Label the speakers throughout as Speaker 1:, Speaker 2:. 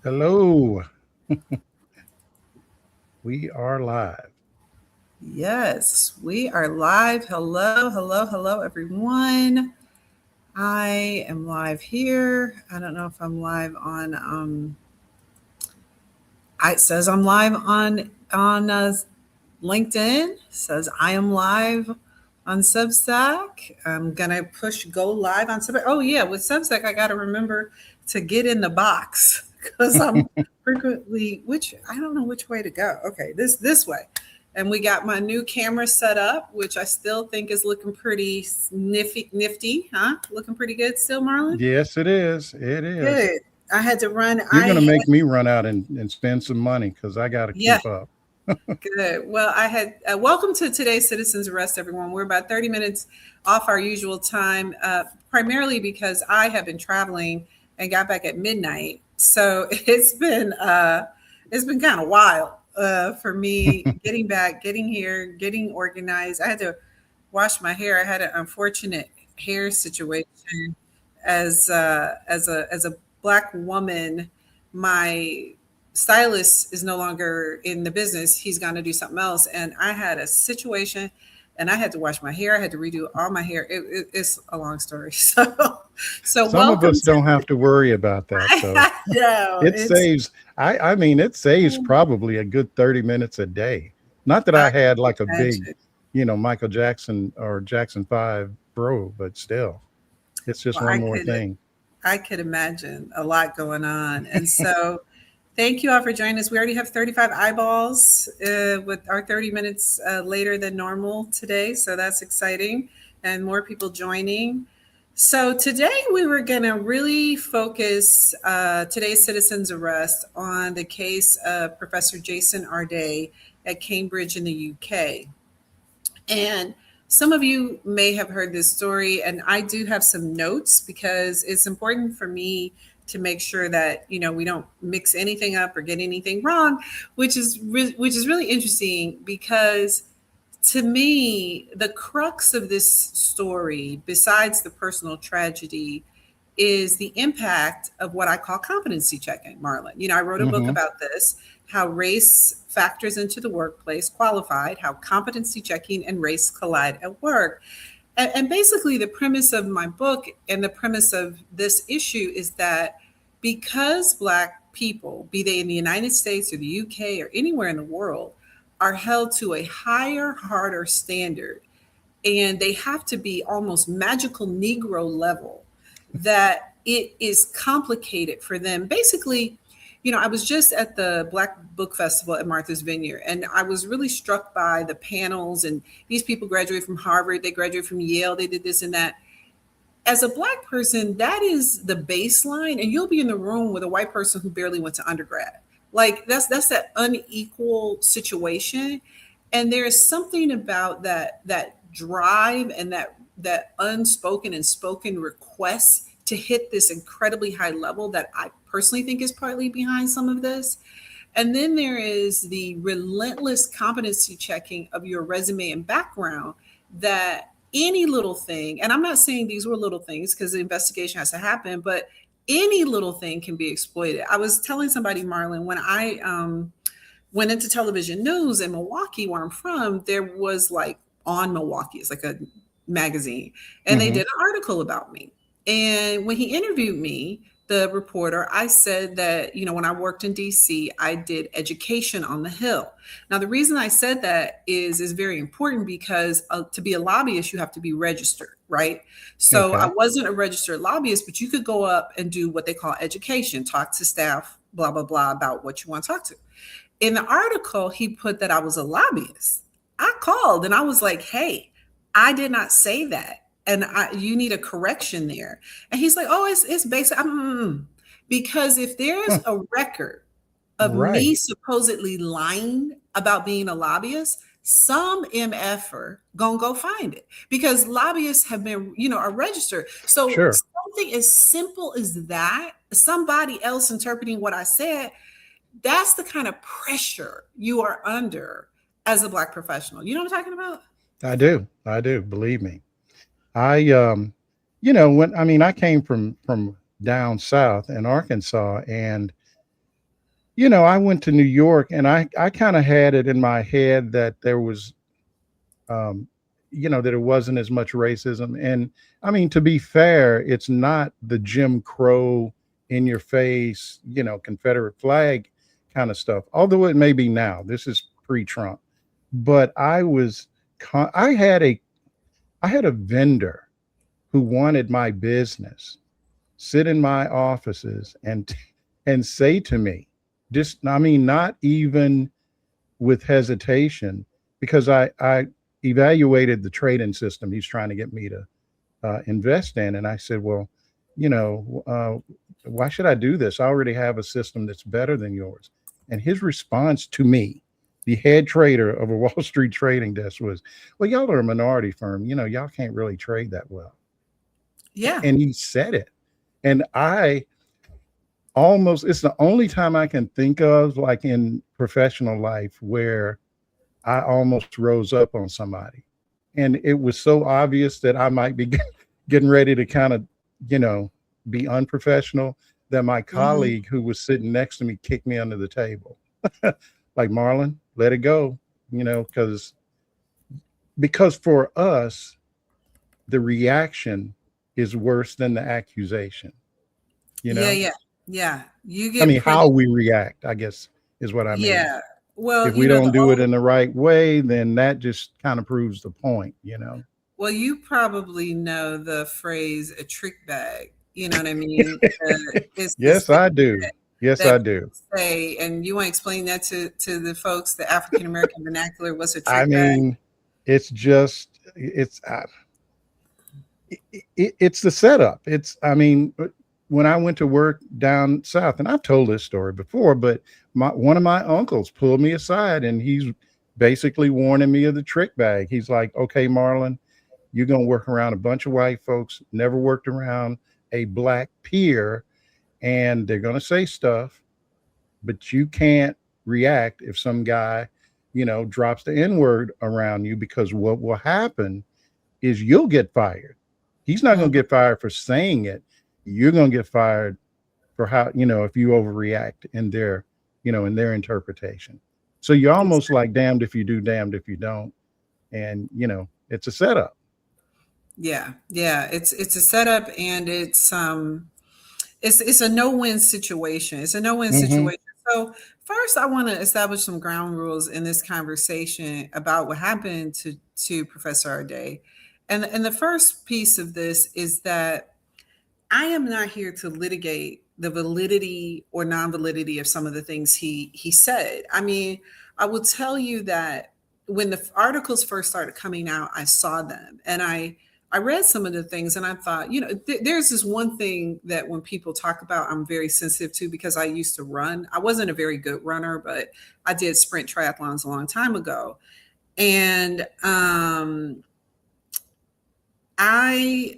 Speaker 1: Hello, we are live.
Speaker 2: Yes, we are live. Hello, hello, hello, everyone. I am live here. I don't know if I'm live on. It says I'm live on LinkedIn. It says I am live on Substack. I'm gonna push go live on Substack. Oh yeah, with Substack, I got to remember to get in the box because I'm frequently which I don't know which way to go. Okay, this way. And we got my new camera set up, which I still think is looking pretty nifty, huh? Looking pretty good still, Marlon.
Speaker 1: Yes, it is. It is.
Speaker 2: Good. I had to run.
Speaker 1: You're going to make me run out and spend some money because I got to
Speaker 2: Yeah,
Speaker 1: keep up.
Speaker 2: good. Well, I had welcome to today's Citizens Arrest, everyone. We're about 30 minutes off our usual time, primarily because I have been traveling and got back at midnight. So it's been kind of wild for me getting back, getting here, getting organized. I had to wash my hair. I had an unfortunate hair situation as a black woman. My stylist is no longer in the business. He's going to do something else. And I had a situation and I had to wash my hair. I had to redo all my hair. It's a long story. So
Speaker 1: Some of
Speaker 2: welcome
Speaker 1: us
Speaker 2: to,
Speaker 1: don't have to worry about that. So
Speaker 2: no,
Speaker 1: it
Speaker 2: it's,
Speaker 1: saves, I mean, it saves probably a good 30 minutes a day. Not that I
Speaker 2: I
Speaker 1: had
Speaker 2: can
Speaker 1: like a big,
Speaker 2: imagine.
Speaker 1: Michael Jackson or Jackson 5 bro, but still, it's just
Speaker 2: Well,
Speaker 1: one more thing.
Speaker 2: I could imagine a lot going on. And so thank you all for joining us. We already have 35 eyeballs with our 30 minutes later than normal today. So that's exciting and more people joining. So today we were going to really focus today's citizens arrest on the case of Professor Jason Arday at Cambridge in the UK. And some of you may have heard this story, and I do have some notes because it's important for me to make sure that we don't mix anything up or get anything wrong, which is really interesting because to me the crux of this story, besides the personal tragedy, is the impact of what I call competency checking, Marlon. I wrote a book
Speaker 1: Hmm.
Speaker 2: about this, how race factors into the workplace, qualified, how competency checking and race collide at work. And basically, the premise of my book and the premise of this issue is that because Black people, be they in the United States or the UK or anywhere in the world, are held to a higher, harder standard, and they have to be almost magical Negro level, that it is complicated for them. Basically, I was just at the Black Book Festival at Martha's Vineyard, and I was really struck by the panels. And these people graduated from Harvard, they graduated from Yale, they did this and that. As a Black person, that is the baseline, and you'll be in the room with a white person who barely went to undergrad. Like that's that unequal situation, and there is something about that drive and that unspoken and spoken request to hit this incredibly high level that I personally think is partly behind some of this. And then there is the relentless competency checking of your resume and background, that any little thing, and I'm not saying these were little things because the investigation has to happen, but any little thing can be exploited. I was telling somebody, Marlon, when I went into television news in Milwaukee, where I'm from, there was like on Milwaukee, it's like a magazine, and they
Speaker 1: Hmm.
Speaker 2: did an article about me. And when he interviewed me, the reporter, I said that, when I worked in DC, I did education on the Hill. Now, the reason I said that is very important because to be a lobbyist, you have to be registered, right? So I
Speaker 1: Okay.
Speaker 2: wasn't a registered lobbyist, but you could go up and do what they call education, talk to staff, blah, blah, blah, about what you want to talk to. In the article, he put that I was a lobbyist. I called and I was like, hey, I did not say that. And you need a correction there. And he's like, oh, it's basic. Because if there's
Speaker 1: Huh.
Speaker 2: a record of me
Speaker 1: Right.
Speaker 2: supposedly lying about being a lobbyist, some MFer gonna go find it because lobbyists have been, are registered. So
Speaker 1: Sure.
Speaker 2: something as simple as that, somebody else interpreting what I said, that's the kind of pressure you are under as a Black professional. You know what I'm talking about?
Speaker 1: I do. I do. Believe me. I when I mean I came from down south in Arkansas, and I went to New York, and I kind of had it in my head that there was, um, that it wasn't as much racism. And I mean, to be fair, it's not the Jim Crow in your face, Confederate flag kind of stuff. Although it may be now. This is pre-Trump. But I had a vendor who wanted my business sit in my offices and say to me, just, I mean, not even with hesitation, because I evaluated the trading system he's trying to get me to invest in. And I said, well, why should I do this? I already have a system that's better than yours. And his response to me, the head trader of a Wall Street trading desk, was, well, y'all are a minority firm. Y'all can't really trade that well.
Speaker 2: Yeah.
Speaker 1: And he said it. And it's the only time I can think of, like in professional life, where I almost rose up on somebody. And it was so obvious that I might be getting ready to kind of, be unprofessional, that my
Speaker 2: Mhm.
Speaker 1: colleague who was sitting next to me kicked me under the table. Like, Marlon, let it go, because for us, the reaction is worse than the accusation, you
Speaker 2: Yeah,
Speaker 1: know?
Speaker 2: yeah, yeah. You
Speaker 1: I
Speaker 2: get
Speaker 1: mean, how
Speaker 2: pretty.
Speaker 1: we react, I guess, is what I mean.
Speaker 2: Yeah. Well,
Speaker 1: If we
Speaker 2: the
Speaker 1: don't do it
Speaker 2: old.
Speaker 1: in the right way, then that just kind of proves the point.
Speaker 2: Well, you probably know the phrase "a trick bag." You know what I mean? It's this
Speaker 1: Yes,
Speaker 2: thing
Speaker 1: I do. Yes,
Speaker 2: that
Speaker 1: I
Speaker 2: people
Speaker 1: do.
Speaker 2: say, and you want to explain that to the folks. The African American vernacular was a
Speaker 1: I
Speaker 2: trick bag.
Speaker 1: mean, it's the setup. I mean, when I went to work down south, and I've told this story before, but one of my uncles pulled me aside, and he's basically warning me of the trick bag. He's like, okay, Marlon, you're going to work around a bunch of white folks, never worked around a black peer, and they're going to say stuff, but you can't react if some guy, drops the N word around you, because what will happen is you'll get fired. He's not going to
Speaker 2: Mhm.
Speaker 1: get fired for saying it. You're going to get fired for how, if you overreact in their interpretation. So you're almost like damned if you do, damned if you don't. And, it's a setup.
Speaker 2: Yeah, yeah. It's a setup, and it's a no-win situation. It's a no-win
Speaker 1: Hmm.
Speaker 2: situation. So first, I want to establish some ground rules in this conversation about what happened to Professor Ade. And the first piece of this is that I am not here to litigate the validity or non-validity of some of the things he said. I mean, I will tell you that when the articles first started coming out, I saw them, and I read some of the things, and I thought, there's this one thing that when people talk about, I'm very sensitive to, because I used to run. I wasn't a very good runner, but I did sprint triathlons a long time ago, and I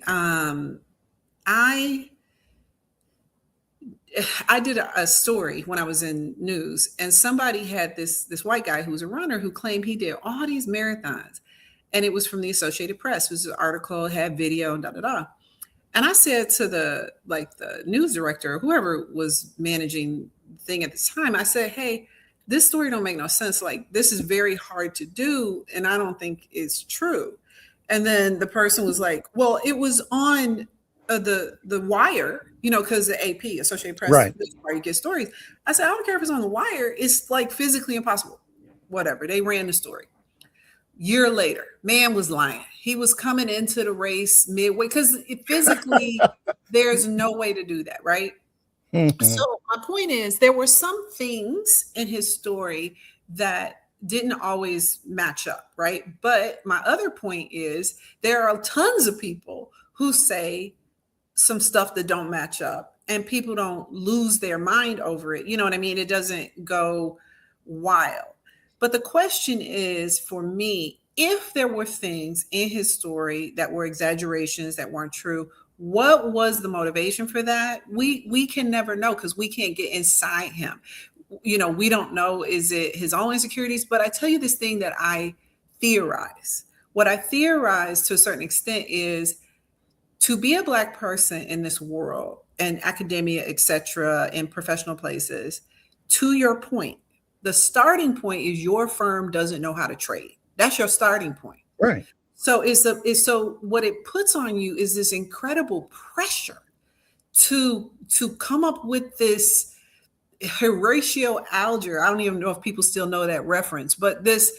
Speaker 2: I I did a story when I was in news, and somebody had this white guy who was a runner who claimed he did all these marathons, and it was from the Associated Press. It was an article, had video, and da da da. And I said to the news director, or whoever was managing the thing at the time, I said, "Hey, this story don't make no sense. Like, this is very hard to do, and I don't think it's true." And then the person was like, "Well, it was on the wire, because the AP, Associated Press,
Speaker 1: Right.
Speaker 2: this is where you get stories." I said, "I don't care if it's on the wire. It's like physically impossible. Whatever." They ran the story. Year later, man was lying. He was coming into the race midway, because physically, there's no way to do that, right?
Speaker 1: Hmm.
Speaker 2: So my point is, there were some things in his story that didn't always match up, right? But my other point is, there are tons of people who say some stuff that don't match up, and people don't lose their mind over it. You know what I mean? It doesn't go wild. But the question is, for me, if there were things in his story that were exaggerations, that weren't true, what was the motivation for that? We can never know, because we can't get inside him. We don't know, is it his own insecurities? But I tell you this thing that I theorize. What I theorize to a certain extent is, to be a black person in this world, and academia, etc., in professional places, to your point, the starting point is your firm doesn't know how to trade. That's your starting point.
Speaker 1: Right.
Speaker 2: So so what it puts on you is this incredible pressure to come up with this Horatio Alger. I don't even know if people still know that reference, but this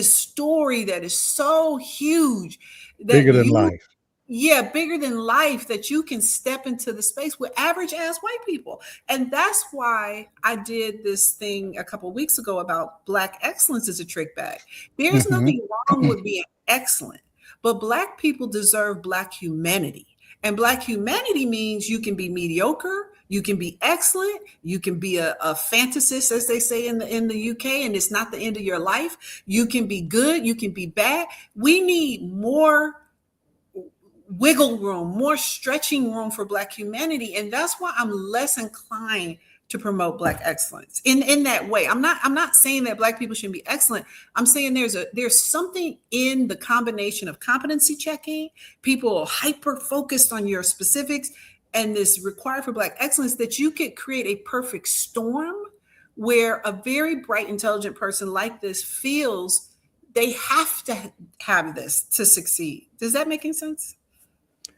Speaker 2: story that is so huge that
Speaker 1: Bigger than
Speaker 2: you,
Speaker 1: life.
Speaker 2: yeah, bigger than life, that you can step into the space with average ass white people. And that's why I did this thing a couple of weeks ago about Black excellence is a trick bag. There's
Speaker 1: Hmm.
Speaker 2: nothing wrong with being excellent, but Black people deserve Black humanity. And Black humanity means you can be mediocre, you can be excellent, you can be a fantasist, as they say in the UK, and it's not the end of your life. You can be good, you can be bad. We need more wiggle room, more stretching room for Black humanity. And that's why I'm less inclined to promote Black excellence in that way. I'm not saying that Black people shouldn't be excellent. I'm saying there's something in the combination of competency checking, people hyper focused on your specifics, and this required for Black excellence, that you could create a perfect storm where a very bright, intelligent person like this feels they have to have this to succeed. Does that make any sense?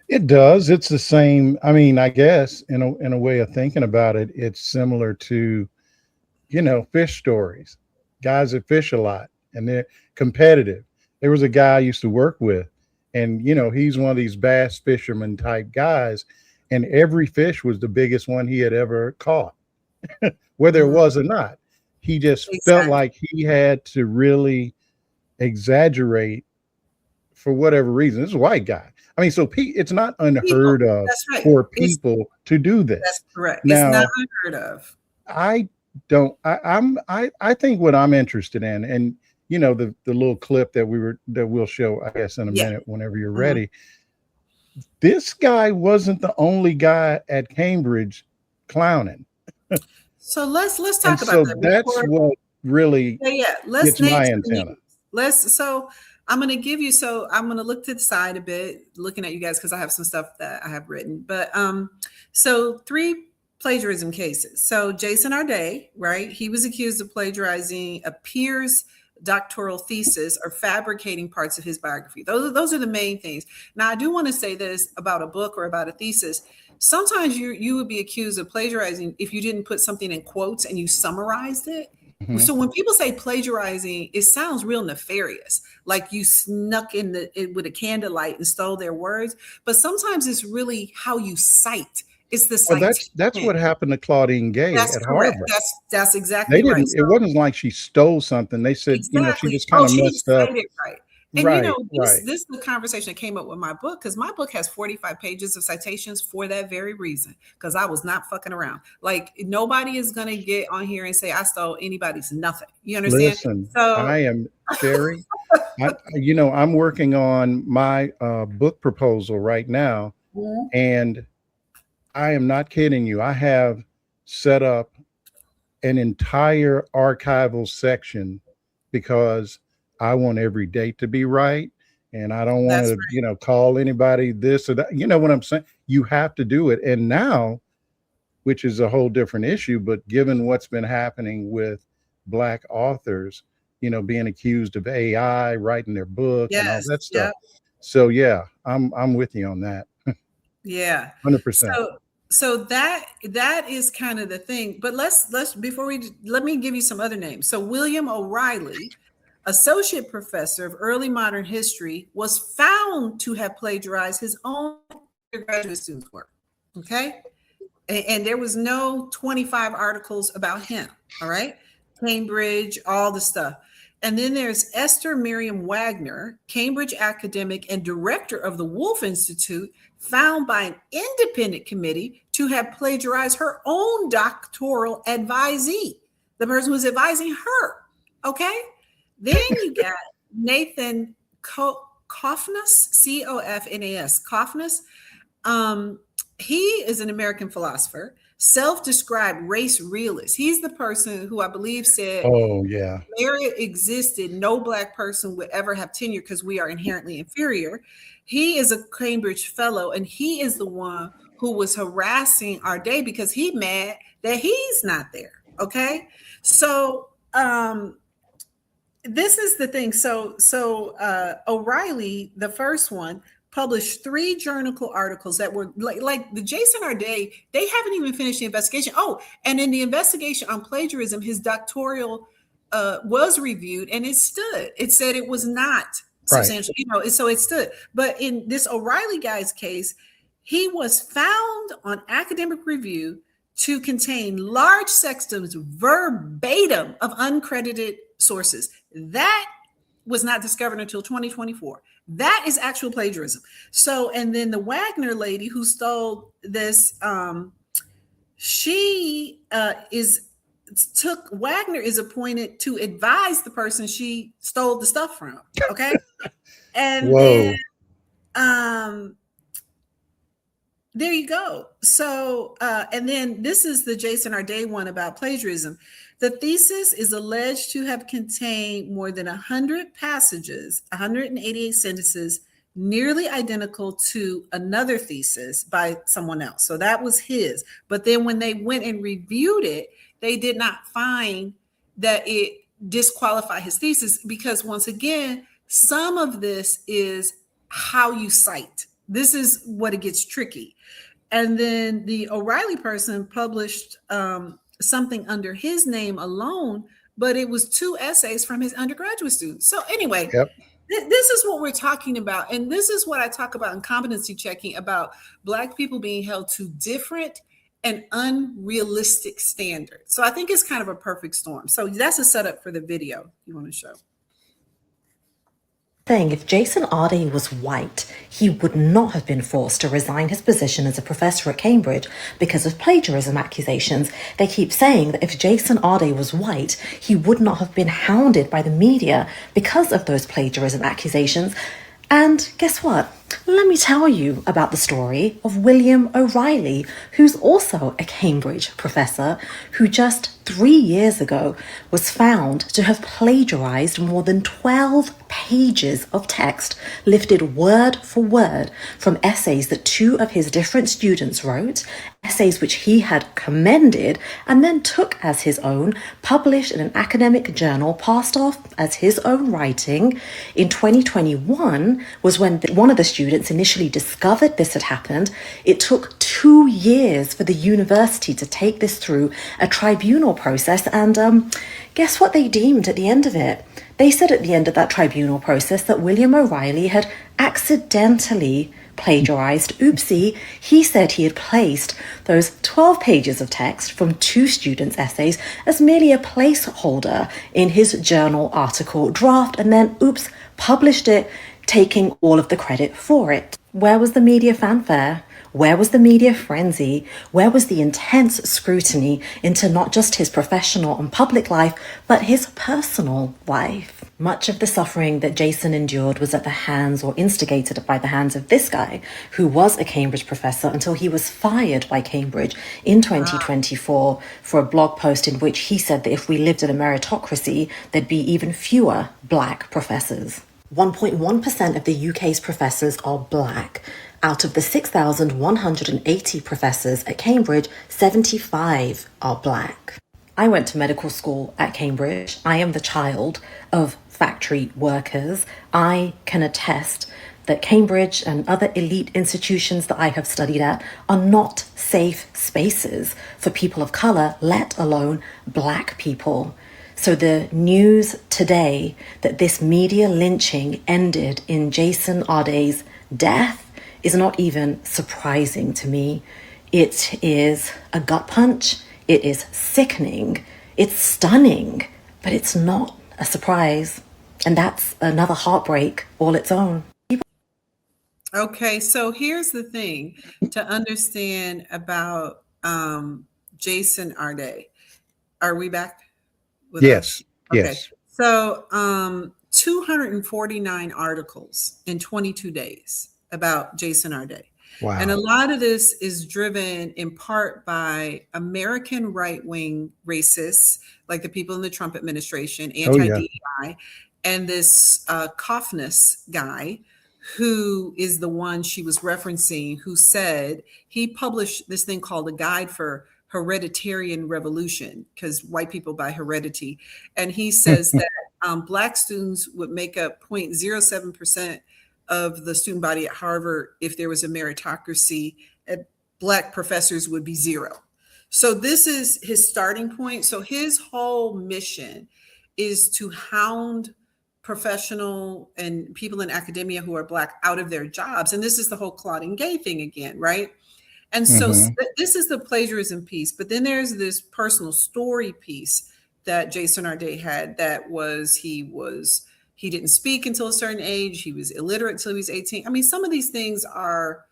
Speaker 1: It does. It's the same. I mean, I guess in a way of thinking about it, it's similar to, fish stories. Guys that fish a lot and they're competitive. There was a guy I used to work with, and he's one of these bass fisherman type guys, and every fish was the biggest one he had ever caught, whether it
Speaker 2: Mhm.
Speaker 1: was or not. He just felt
Speaker 2: Exactly.
Speaker 1: like he had to really exaggerate for whatever reason. This is a white guy. I mean, so it's not
Speaker 2: People.
Speaker 1: unheard of
Speaker 2: That's right.
Speaker 1: for
Speaker 2: It's
Speaker 1: people to do
Speaker 2: That's
Speaker 1: this.
Speaker 2: correct. It's not
Speaker 1: Now,
Speaker 2: unheard of.
Speaker 1: I don't. I think what I'm interested in, and the little clip that we'll show, I guess, in a
Speaker 2: Yeah.
Speaker 1: minute, whenever you're
Speaker 2: Mhm.
Speaker 1: ready. This guy wasn't the only guy at Cambridge clowning,
Speaker 2: So let's
Speaker 1: and
Speaker 2: talk about
Speaker 1: so
Speaker 2: that
Speaker 1: that's
Speaker 2: before.
Speaker 1: what really
Speaker 2: Yeah, yeah. Let's
Speaker 1: gets
Speaker 2: name
Speaker 1: my
Speaker 2: some names.
Speaker 1: antenna.
Speaker 2: I'm gonna look to the side a bit, looking at you guys because I have some stuff that I have written. But so three plagiarism cases. So Jason Arday, right? He was accused of plagiarizing a peer's doctoral thesis or fabricating parts of his biography. Those are the main things. Now, I do want to say this about a book or about a thesis. Sometimes you would be accused of plagiarizing if you didn't put something in quotes and you summarized it.
Speaker 1: Mhm.
Speaker 2: So when people say plagiarizing, it sounds real nefarious, like you snuck it with a candlelight and stole their words. But sometimes it's really how you cite. It's the
Speaker 1: Well, that's
Speaker 2: citation.
Speaker 1: what happened to Claudine Gay
Speaker 2: That's
Speaker 1: at
Speaker 2: correct.
Speaker 1: Harvard.
Speaker 2: That's
Speaker 1: They
Speaker 2: exactly right.
Speaker 1: didn't. It wasn't like she stole something. They said, she
Speaker 2: Exactly.
Speaker 1: just kind
Speaker 2: Oh,
Speaker 1: of
Speaker 2: she didn't
Speaker 1: messed up.
Speaker 2: cite it right. And
Speaker 1: Right, right.
Speaker 2: this is the conversation that came up with my book, because my book has 45 pages of citations for that very reason. Because I was not fucking around. Like nobody is gonna get on here and say I stole anybody's nothing. You understand?
Speaker 1: Listen,
Speaker 2: So
Speaker 1: I am Sherry. I'm working on my book proposal right now,
Speaker 2: mhm.
Speaker 1: and I am not kidding you. I have set up an entire archival section because I want every date to be right. And I don't want
Speaker 2: That's
Speaker 1: to, call anybody this or that. You know what I'm saying? You have to do it. And now, which is a whole different issue, but given what's been happening with Black authors, being accused of AI, writing their book and all
Speaker 2: yes,
Speaker 1: that stuff.
Speaker 2: yeah,
Speaker 1: So yeah, I'm with you on that.
Speaker 2: yeah.
Speaker 1: 100%.
Speaker 2: So that is kind of the thing. But let's before we let me give you some other names. So William O'Reilly, associate professor of early modern history, was found to have plagiarized his own undergraduate students' work. Okay. And there was no 25 articles about him. All right. Cambridge, all the stuff. And then there's Esther Miriam Wagner, Cambridge academic and director of the Wolf Institute, found by an independent committee to have plagiarized her own doctoral advisee, the person who was advising her. Okay. Then you got Nathan Kofnas, Cofnas. Kofnas. He is an American philosopher, self-described race realist. He's the person who I believe said
Speaker 1: Oh yeah.
Speaker 2: merit existed, no Black person would ever have tenure because we are inherently inferior. He is a Cambridge fellow, and he is the one who was harassing our day because he mad that he's not there. Okay. So this is the thing. So O'Reilly, the first one, published 3 journal articles that were like the Jason Arday. They haven't even finished the investigation. Oh, and in the investigation on plagiarism, his doctoral was reviewed, and it stood. It said it was not
Speaker 1: Right.
Speaker 2: substantial. So it stood. But in this O'Reilly guy's case, he was found on academic review to contain large sections verbatim of uncredited sources. That was not discovered until 2024. That is actual plagiarism. So, and then the Wagner lady who stole this, she is took Wagner is appointed to advise the person she stole the stuff from. Okay. And then
Speaker 1: Whoa.
Speaker 2: um there you go. So, and then this is the Jason Arday one about plagiarism. The thesis is alleged to have contained more than 100 passages, 188 sentences, nearly identical to another thesis by someone else. So that was his. But then when they went and reviewed it, they did not find that it disqualified his thesis because, once again, some of this is how you cite. This is what it gets tricky. And then the O'Reilly person published something under his name alone, but it was 2 essays from his undergraduate students. So anyway,
Speaker 1: Yep.
Speaker 2: this is what we're talking about. And this is what I talk about in competency checking about Black people being held to different and unrealistic standards. So I think it's kind of a perfect storm. So that's a setup for the video you want to show.
Speaker 3: Saying if Jason Arday was white, he would not have been forced to resign his position as a professor at Cambridge because of plagiarism accusations. They keep saying that if Jason Arday was white, he would not have been hounded by the media because of those plagiarism accusations. And guess what? Let me tell you about the story of William O'Reilly, who's also a Cambridge professor, who just 3 years ago was found to have plagiarized more than 12 pages of text, lifted word for word from essays that 2 of his different students wrote, essays which he had commended and then took as his own, published in an academic journal, passed off as his own writing. In 2021 was when one of the students initially discovered this had happened. It took 2 years for the university to take this through a tribunal process, and guess what they deemed at the end of it? They said at the end of that tribunal process that William O'Reilly had accidentally plagiarized. Oopsie, he said he had placed those 12 pages of text from 2 students' essays as merely a placeholder in his journal article draft, and then, oops, published it, taking all of the credit for it. Where was the media fanfare? Where was the media frenzy? Where was the intense scrutiny into not just his professional and public life, but his personal life? Much of the suffering that Jason endured was at the hands or instigated by the hands of this guy, who was a Cambridge professor until he was fired by Cambridge in 2024 for a blog post in which he said that if we lived in a meritocracy, there'd be even fewer Black professors. 1.1% of the UK's professors are Black. Out of the 6,180 professors at Cambridge, 75 are Black. I went to medical school at Cambridge. I am the child of factory workers. I can attest that Cambridge and other elite institutions that I have studied at are not safe spaces for people of colour, let alone Black people. So the news today that this media lynching ended in Jason Arday's death is not even surprising to me. It is a gut punch. It is sickening. It's stunning, but it's not a surprise. And that's another heartbreak all its own.
Speaker 2: Okay, so here's the thing to understand about Jason Arday. Are we back with us?
Speaker 1: Yes.
Speaker 2: Okay,
Speaker 1: Yes.
Speaker 2: so 249 articles in 22 days about Jason Arday.
Speaker 1: Wow.
Speaker 2: And a lot of this is driven in part by American right-wing racists, like the people in the Trump administration,
Speaker 1: Oh, yeah.
Speaker 2: anti-DEI, and this Kaufness guy, who is the one she was referencing, who said he published this thing called a guide for hereditarian revolution, because white people by heredity. And he says that Black students would make up 0.07% of the student body at Harvard if there was a meritocracy, and Black professors would be zero. So this is his starting point. So his whole mission is to hound professional and people in academia who are Black out of their jobs. And this is the whole Claudine Gay thing again, right? And so this is the plagiarism piece. But then there's this personal story piece that Jason Arday had, that was he didn't speak until a certain age. He was illiterate until he was 18. I mean, some of these things are,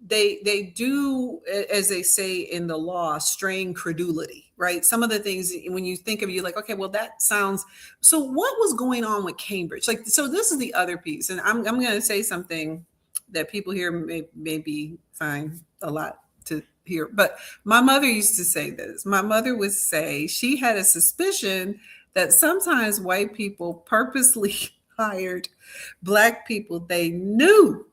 Speaker 2: they do, as they say in the law, strain credulity, right? Some of the things, when you think of it, you're like, okay, well, that sounds, so what was going on with Cambridge? Like, so this is the other piece. And I'm going to say something that people here may be find a lot to hear. But my mother used to say this. My mother would say she had a suspicion that sometimes white people purposely hired Black people they knew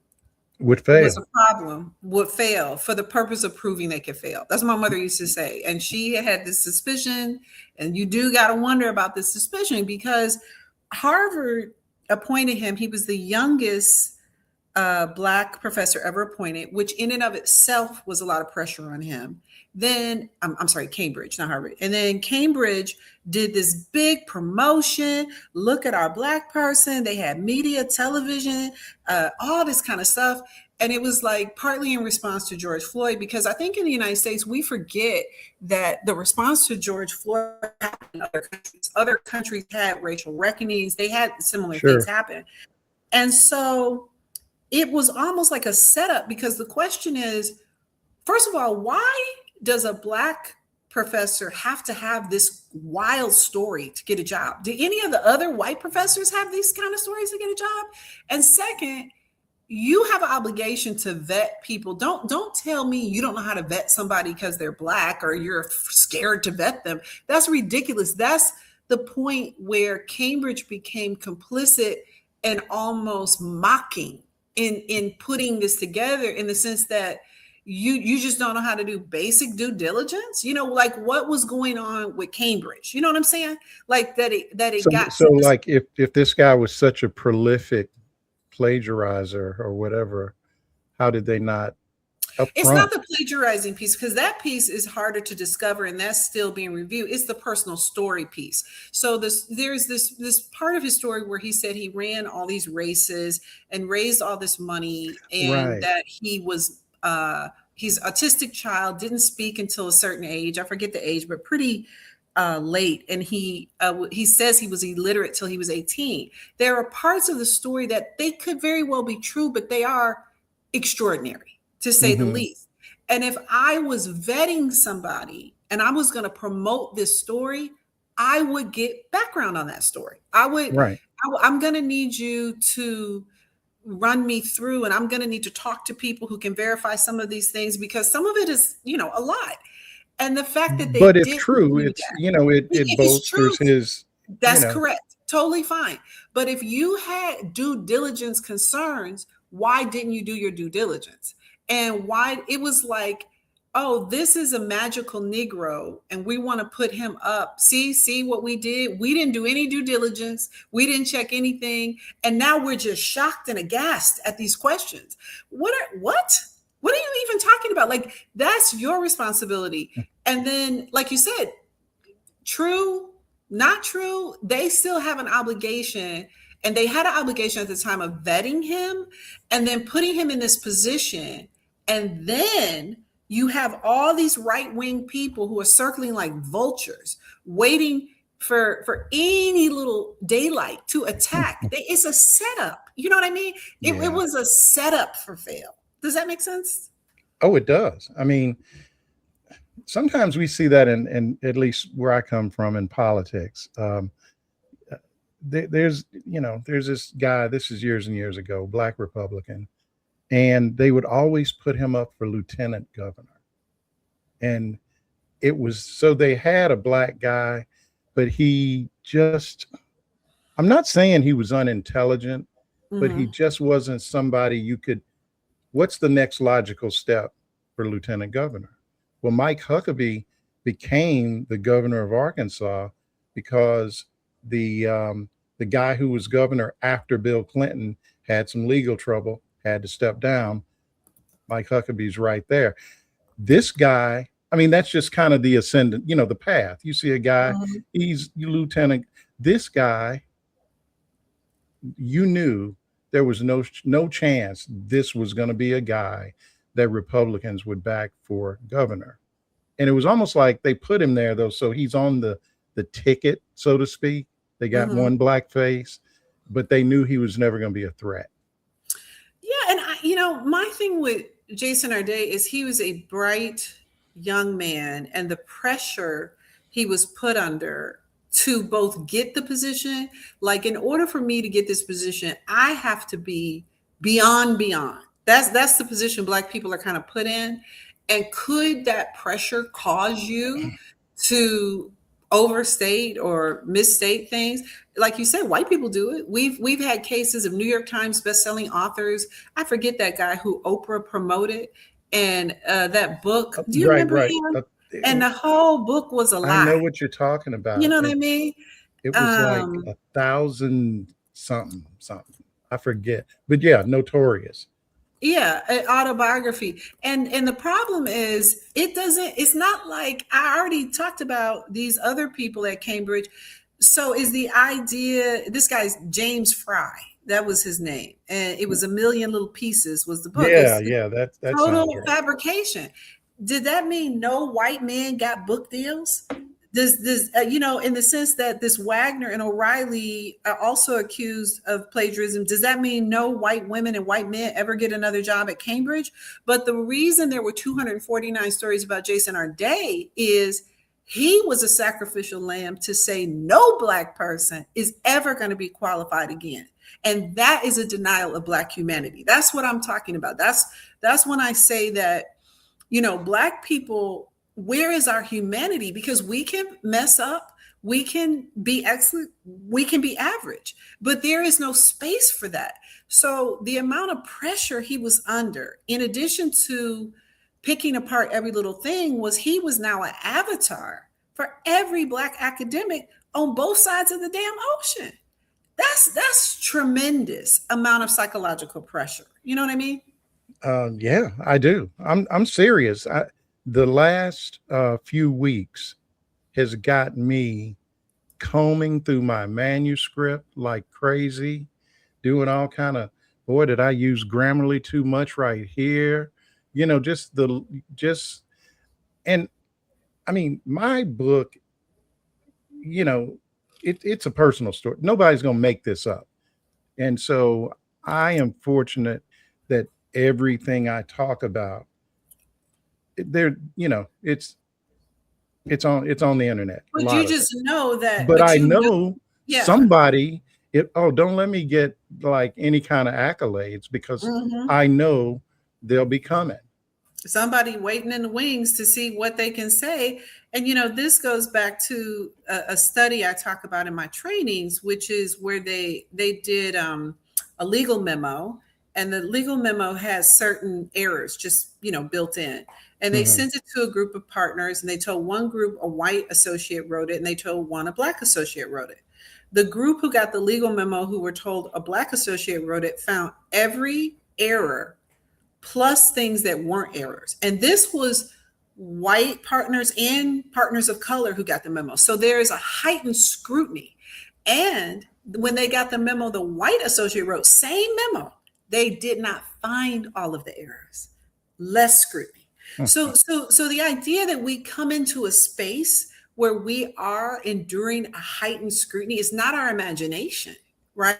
Speaker 1: would fail.
Speaker 2: Was a problem, would fail for the purpose of proving they could fail. That's what my mother used to say. And she had this suspicion, and you do got to wonder about this suspicion, because Harvard appointed him. He was the youngest Black professor ever appointed, which in and of itself was a lot of pressure on him. Then, I'm sorry, Cambridge, not Harvard. And then Cambridge did this big promotion. Look at our Black person. They had media, television, all this kind of stuff. And it was like partly in response to George Floyd, because I think in the United States, we forget that the response to George Floyd happened in other countries. Other countries had racial reckonings. They had similar things happen. And so it was almost like a setup, because the question is, first of all, why does a Black professor have to have this wild story to get a job? Do any of the other white professors have these kind of stories to get a job? And second, you have an obligation to vet people. Don't tell me you don't know how to vet somebody because they're Black or you're scared to vet them. That's ridiculous. That's the point where Cambridge became complicit and almost mocking in putting this together, in the sense that you just don't know how to do basic due diligence. You know, like what was going on with Cambridge? You know what I'm saying? Like that it got
Speaker 1: so like if this guy was such a prolific plagiarizer or whatever, how did they not?
Speaker 2: It's not the plagiarizing piece, because that piece is harder to discover, and that's still being reviewed. It's the personal story piece. So there's this part of his story where he said he ran all these races and raised all this money, and that he was he's autistic child, didn't speak until a certain age. I forget the age, but pretty late. And he says he was illiterate till he was 18. There are parts of the story that they could very well be true, but they are extraordinary, to say the least. And if I was vetting somebody and I was going to promote this story, I would get background on that story. I'm going to need you to run me through, and I'm going to need to talk to people who can verify some of these things, because some of it is, a lot. And the fact that
Speaker 1: but if true, it's that, it bolsters his.
Speaker 2: That's correct. Totally fine. But if you had due diligence concerns, why didn't you do your due diligence? And why it was like, oh, this is a magical Negro and we want to put him up. See what we did? We didn't do any due diligence. We didn't check anything. And now we're just shocked and aghast at these questions. What are you even talking about? Like, that's your responsibility. And then, like you said, true, not true, they still have an obligation. And they had an obligation at the time of vetting him and then putting him in this position. And then you have all these right-wing people who are circling like vultures, waiting for any little daylight to attack. It's a setup. You know what I mean? It was a setup for fail. Does that make sense?
Speaker 1: Oh, it does. I mean, sometimes we see that in at least where I come from in politics. There's this guy, this is years and years ago, Black Republican, and they would always put him up for lieutenant governor. And it was, so they had a Black guy, but he just, I'm not saying he was unintelligent, but he just wasn't somebody you could, what's the next logical step for lieutenant governor? Well, Mike Huckabee became the governor of Arkansas because the guy who was governor after Bill Clinton had some legal trouble, had to step down. Mike Huckabee's right there. This guy, I mean, that's just kind of the ascendant, the path. You see a guy,
Speaker 2: Mhm.
Speaker 1: he's lieutenant. This guy, you knew there was no chance this was going to be a guy that Republicans would back for governor. And it was almost like they put him there though, so he's on the ticket, so to speak. They got
Speaker 2: Mhm.
Speaker 1: one black face, but they knew he was never going to be a threat.
Speaker 2: Yeah, and my thing with Jason Arday is he was a bright young man, and the pressure he was put under to both get the position, like in order for me to get this position, I have to be beyond. That's the position Black people are kind of put in. And could that pressure cause you to overstate or misstate things? Like you said, white people do it. We've had cases of New York Times bestselling authors. I forget that guy who Oprah promoted, and that book. Do you
Speaker 1: Right,
Speaker 2: remember
Speaker 1: right.
Speaker 2: him? And the whole book was a
Speaker 1: I know
Speaker 2: lie.
Speaker 1: what you're talking
Speaker 2: You
Speaker 1: about.
Speaker 2: know what I mean?
Speaker 1: It was like
Speaker 2: Um,
Speaker 1: 1,000 something, something. I forget. But yeah, notorious.
Speaker 2: Yeah, an autobiography. And the problem is it's not like I already talked about these other people at Cambridge. So is the idea, this guy's James Fry, that was his name. And it was A Million Little Pieces was the book.
Speaker 1: Yeah,
Speaker 2: It's
Speaker 1: yeah, that
Speaker 2: total
Speaker 1: sounds right.
Speaker 2: fabrication. Did that mean no white man got book deals? Does in the sense that this Wagner and O'Reilly are also accused of plagiarism, does that mean no white women and white men ever get another job at Cambridge? But the reason there were 249 stories about Jason Arday is he was a sacrificial lamb to say no black person is ever going to be qualified again. And that is a denial of black humanity. That's what I'm talking about. That's when I say that, black people, where is our humanity? Because we can mess up, we can be excellent, we can be average, but there is no space for that. So the amount of pressure he was under, in addition to picking apart every little thing, was he was now an avatar for every black academic on both sides of the damn ocean. That's tremendous amount of psychological pressure. You know what I mean?
Speaker 1: Yeah, I do. I'm serious. The last few weeks has got me combing through my manuscript like crazy, doing all kind of, boy, did I use Grammarly too much right here? Just and I mean, my book, you know, it's a personal story. Nobody's gonna make this up. And so I am fortunate that everything I talk about, there, it's on the internet. A
Speaker 2: But
Speaker 1: lot
Speaker 2: you
Speaker 1: of it.
Speaker 2: just know that,
Speaker 1: But
Speaker 2: but
Speaker 1: I
Speaker 2: you know,
Speaker 1: know
Speaker 2: yeah.
Speaker 1: somebody. Don't let me get like any kind of accolades because
Speaker 2: Mhm.
Speaker 1: I know they'll be coming.
Speaker 2: Somebody waiting in the wings to see what they can say. And this goes back to a study I talk about in my trainings, which is where they did a legal memo, and the legal memo has certain errors just built in. And they
Speaker 1: Mhm.
Speaker 2: sent it to a group of partners, and they told one group a white associate wrote it, and they told one a black associate wrote it. The group who got the legal memo, who were told a black associate wrote it, found every error plus things that weren't errors. And this was white partners and partners of color who got the memo. So there is a heightened scrutiny. And when they got the memo, the white associate wrote, same memo, they did not find all of the errors, less scrutiny. So the idea that we come into a space where we are enduring a heightened scrutiny is not our imagination, right?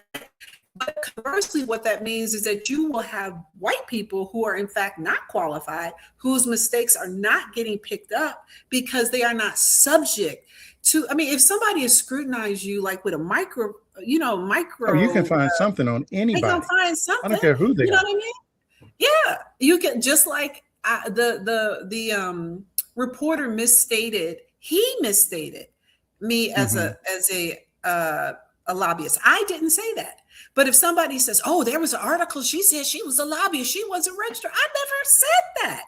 Speaker 2: But conversely, what that means is that you will have white people who are in fact not qualified, whose mistakes are not getting picked up because they are not subject to. I mean, if somebody has scrutinized you like with a micro,
Speaker 1: Oh, you can
Speaker 2: micro,
Speaker 1: find something on
Speaker 2: they gonna
Speaker 1: anybody.
Speaker 2: find
Speaker 1: I
Speaker 2: something.
Speaker 1: don't care who they
Speaker 2: You know
Speaker 1: are.
Speaker 2: what I mean? Yeah, you can, just like the reporter misstated. He misstated me as
Speaker 1: Mhm.
Speaker 2: a lobbyist. I didn't say that. But if somebody says, "Oh, there was an article. She said she was a lobbyist. She wasn't registered." I never said that.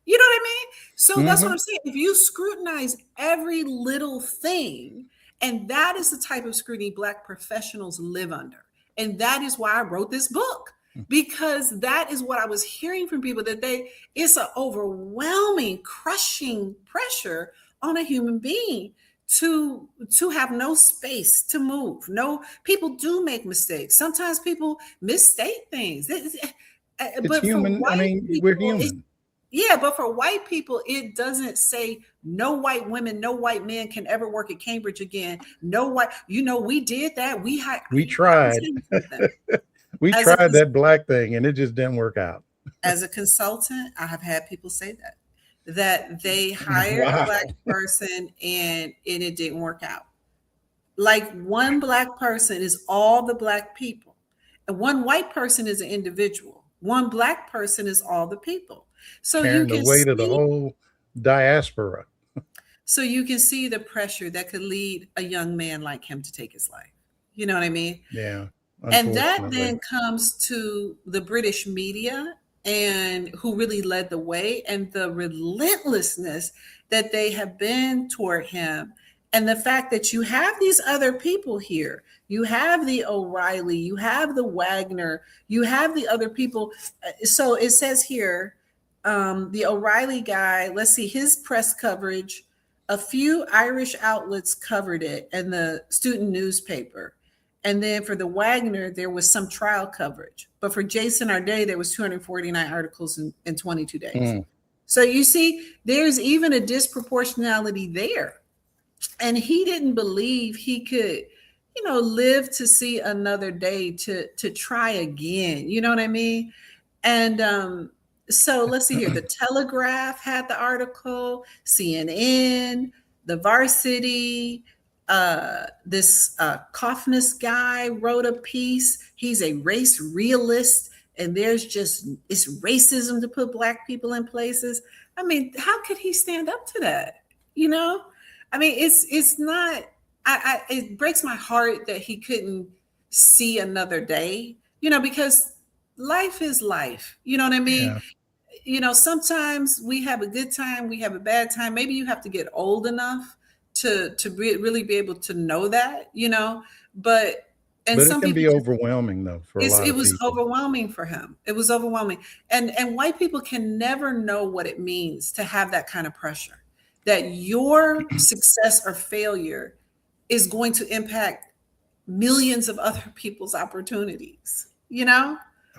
Speaker 2: You know what I mean? So that's what
Speaker 1: Hmm.
Speaker 2: I'm saying. If you scrutinize every little thing, and that is the type of scrutiny Black professionals live under. And that is why I wrote this book, because that is what I was hearing from people, that it's an overwhelming, crushing pressure on a human being to have no space to move. No, people do make mistakes. Sometimes people misstate things.
Speaker 1: It's
Speaker 2: But for
Speaker 1: human. I
Speaker 2: white
Speaker 1: mean, we're
Speaker 2: people, it's
Speaker 1: human.
Speaker 2: yeah, but for white people, it doesn't say no white women, no white men can ever work at Cambridge again. No white, we did that.
Speaker 1: We
Speaker 2: Let me
Speaker 1: tried.
Speaker 2: tell you something.
Speaker 1: We
Speaker 2: As a
Speaker 1: tried that Black thing, and it just didn't work out.
Speaker 2: as a consultant, I have had people say that they hired a
Speaker 1: Wow.
Speaker 2: Black person and it didn't work out. Like one Black person is all the Black people, and one white person is an individual. One Black person is all the people. So you
Speaker 1: Carrying the
Speaker 2: can
Speaker 1: weight of the
Speaker 2: see
Speaker 1: whole diaspora.
Speaker 2: So you can see the pressure that could lead a young man like him to take his life. You know what I mean?
Speaker 1: Yeah,
Speaker 2: And that
Speaker 1: unfortunately.
Speaker 2: then comes to the British media, and who really led the way, and the relentlessness that they have been toward him. And the fact that you have these other people here, you have the O'Reilly, you have the Wagner, you have the other people. So it says here, the O'Reilly guy, let's see, his press coverage, a few Irish outlets covered it, and the student newspaper. And then for the Wagner, there was some trial coverage. But for Jason Arday, there was 249 articles in 22 days.
Speaker 1: Mm.
Speaker 2: So you see, there's even a disproportionality there. And he didn't believe he could, live to see another day to try again. You know what I mean? And so let's see here. The Telegraph had the article, CNN, the Varsity, this Coffness guy wrote a piece. He's a race realist, and it's racism to put Black people in places. I mean, how could he stand up to that? You know, I mean, it's not. It breaks my heart that he couldn't see another day. Because life is life. You know what I mean?
Speaker 1: Yeah.
Speaker 2: Sometimes we have a good time, we have a bad time. Maybe you have to get old enough to really be able to know that. But and
Speaker 1: But it
Speaker 2: some
Speaker 1: can
Speaker 2: people
Speaker 1: be
Speaker 2: just
Speaker 1: overwhelming, though, for a lot
Speaker 2: it
Speaker 1: of
Speaker 2: was
Speaker 1: people.
Speaker 2: overwhelming for him. It was overwhelming, and white people can never know what it means to have that kind of pressure. That your success or failure is going to impact millions of other people's opportunities.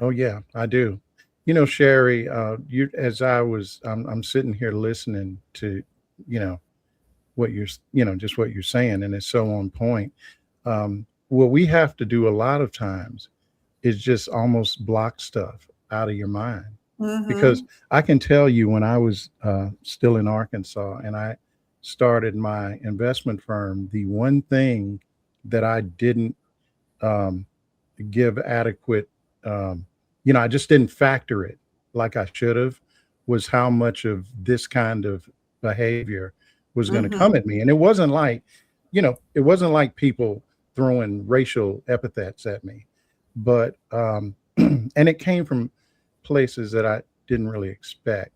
Speaker 1: Oh yeah, I do. Shari, as I'm sitting here listening to, you know, just what you're saying, and it's so on point. What we have to do a lot of times is just almost block stuff out of your mind, because
Speaker 2: Mm-hmm.
Speaker 1: I can tell you when I was still in Arkansas and I started my investment firm, the one thing that I didn't um, give adequate, um, I just didn't factor it like I should have, was how much of this kind of behavior was going to
Speaker 2: Mm-hmm.
Speaker 1: come at me. And it wasn't like people throwing racial epithets at me, but, and it came from places that I didn't really expect.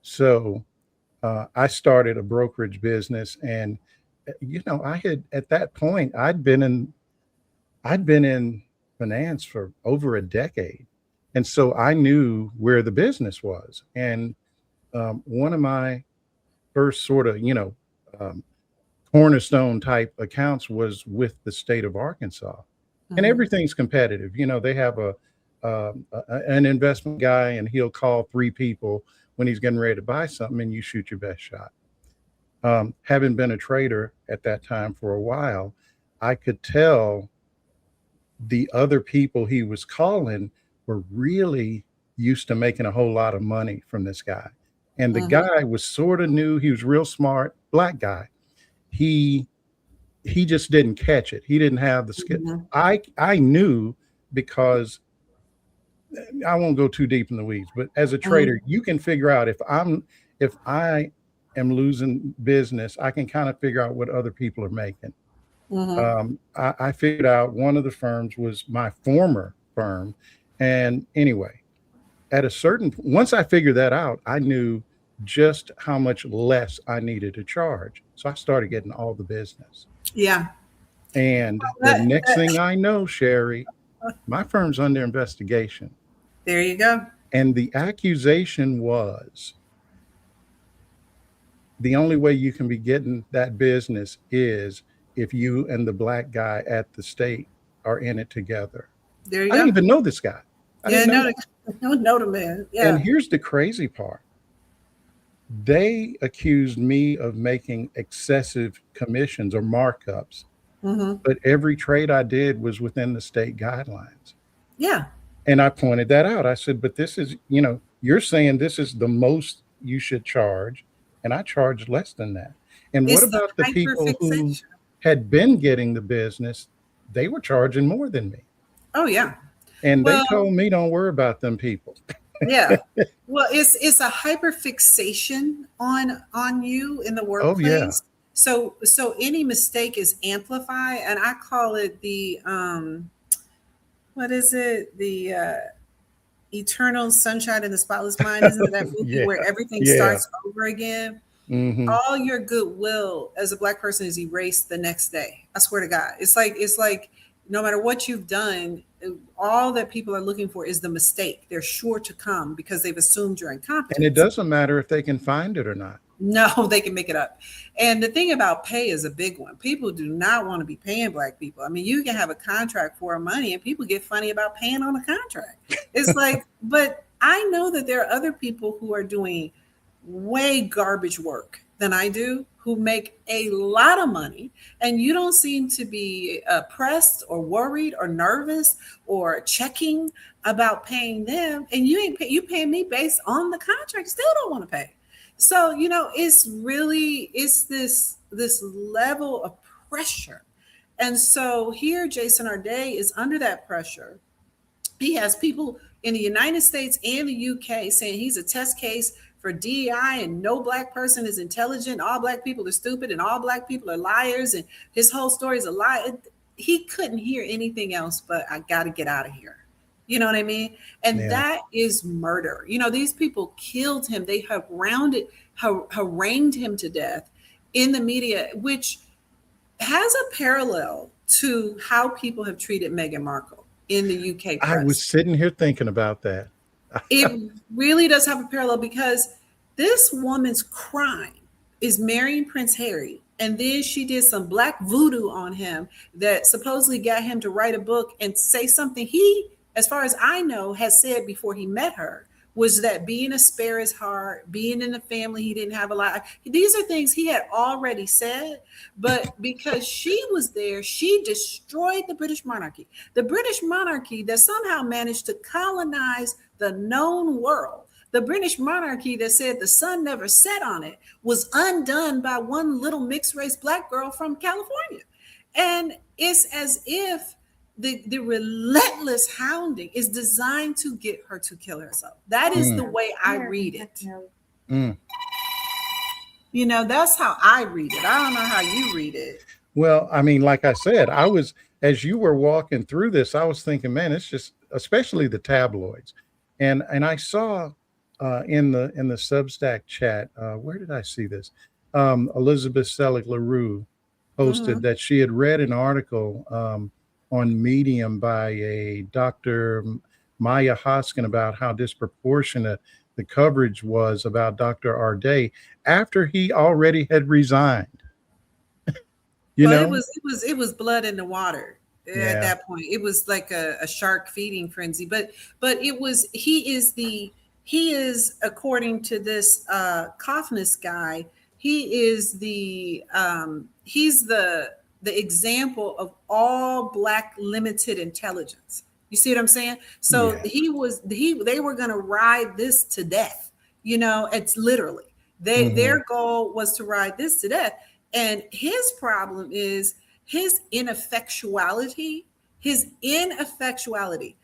Speaker 1: So I started a brokerage business, and I had at that point I'd been in finance for over a decade. And so I knew where the business was. And one of my first sort of, um, cornerstone type accounts was with the state of Arkansas. And
Speaker 2: Mm-hmm.
Speaker 1: everything's competitive. They have an investment guy, and he'll call three people when he's getting ready to buy something, and you shoot your best shot. Having been a trader at that time for a while, I could tell the other people he was calling were really used to making a whole lot of money from this guy. And the
Speaker 2: Mm-hmm.
Speaker 1: guy was sort of new. He was real smart, Black guy. He he just didn't catch it. He didn't have the skill.
Speaker 2: Mm-hmm.
Speaker 1: I knew, because I won't go too deep in the weeds, but as a trader, you can figure out if I am losing business, I can kind of figure out what other people are making.
Speaker 2: Mm-hmm.
Speaker 1: I figured out one of the firms was my former firm. And anyway, once I figured that out, I knew just how much less I needed to charge. So I started getting all the business.
Speaker 2: Yeah.
Speaker 1: And the
Speaker 2: That,
Speaker 1: next
Speaker 2: that,
Speaker 1: thing I know, Sherry, my firm's under investigation.
Speaker 2: there you go.
Speaker 1: And the accusation was the only way you can be getting that business is if you and the black guy at the state are in it together.
Speaker 2: There you
Speaker 1: I didn't
Speaker 2: go.
Speaker 1: even know this guy. I
Speaker 2: Yeah,
Speaker 1: didn't know
Speaker 2: no,
Speaker 1: that.
Speaker 2: no, the man.
Speaker 1: And
Speaker 2: Yeah.
Speaker 1: here's the crazy part. They accused me of making excessive commissions or markups,
Speaker 2: Hmm.
Speaker 1: but every trade I did was within the state guidelines.
Speaker 2: Yeah.
Speaker 1: And I pointed that out. I said, but this is, you're saying this is the most you should charge, and I charge less than that. And what
Speaker 2: It's the
Speaker 1: about the people who
Speaker 2: hyperfixation.
Speaker 1: had been getting the business? They were charging more than me.
Speaker 2: Oh yeah.
Speaker 1: And they
Speaker 2: Well,
Speaker 1: told me, don't worry about them people.
Speaker 2: yeah. Well, it's a hyperfixation on you in the
Speaker 1: Oh, yeah.
Speaker 2: workplace. So any mistake is amplified, and I call it the what is it? The Eternal Sunshine in the Spotless Mind. Isn't it that movie
Speaker 1: Yeah.
Speaker 2: where everything
Speaker 1: Yeah.
Speaker 2: starts over again?
Speaker 1: Hmm.
Speaker 2: All your goodwill as a black person is erased the next day. I swear to God. It's like no matter what you've done, all that people are looking for is the mistake. They're sure to come because they've assumed your
Speaker 1: And it
Speaker 2: incompetence.
Speaker 1: doesn't matter if they can find it or not.
Speaker 2: No, they can make it up. And the thing about pay is a big one. People do not want to be paying black people. I mean, you can have a contract for money and people get funny about paying on a contract. It's like, but I know that there are other people who are doing way garbage work than I do who make a lot of money, and you don't seem to be pressed or worried or nervous or checking about paying them, and you paying me based on the contract, still don't want to pay. So it's this level of pressure. And so here Jason Arday is under that pressure. He has people in the United States and the UK saying he's a test case for DEI and no black person is intelligent. All black people are stupid and all black people are liars. And his whole story is a lie. He couldn't hear anything else but I got to get out of here. You know what I mean? And
Speaker 1: Yeah.
Speaker 2: that is murder. These people killed him. They harangued him to death in the media, which has a parallel to how people have treated Meghan Markle in the UK
Speaker 1: I was
Speaker 2: press.
Speaker 1: sitting here thinking about that.
Speaker 2: It really does have a parallel because this woman's crime is marrying Prince Harry. And then she did some black voodoo on him that supposedly got him to write a book and say something he, as far as I know, has said before he met her was that being a spare is hard, being in the family, he didn't have a lot. These are things he had already said, but because she was there, she destroyed the British monarchy. The British monarchy that somehow managed to colonize the known world. The British monarchy that said the sun never set on it was undone by one little mixed race black girl from California. And it's as if the relentless hounding is designed to get her to kill herself. That is the
Speaker 1: Mm,
Speaker 2: way I read it.
Speaker 1: mm.
Speaker 2: That's how I read it. I don't know how you read it.
Speaker 1: Well, I mean, like I said, as you were walking through this, I was thinking, man, it's just, especially the tabloids. And I saw in the Substack chat, where did I see this? Elizabeth Selig LaRue posted
Speaker 2: Mhm.
Speaker 1: that she had read an article on Medium by a Dr. Maya Hoskin about how disproportionate the coverage was about Dr. Arday after he already had resigned. You
Speaker 2: Well, it
Speaker 1: know?
Speaker 2: was it was it was blood in the water at
Speaker 1: Yeah.
Speaker 2: that point. It was like a shark feeding frenzy. But it was he is according to this Kaufness guy, he's the example of all black limited intelligence. You see what I'm saying? So
Speaker 1: Yeah.
Speaker 2: they were gonna ride this to death. It's literally
Speaker 1: Hmm.
Speaker 2: their goal was to ride this to death. And his problem is his ineffectuality. His ineffectuality.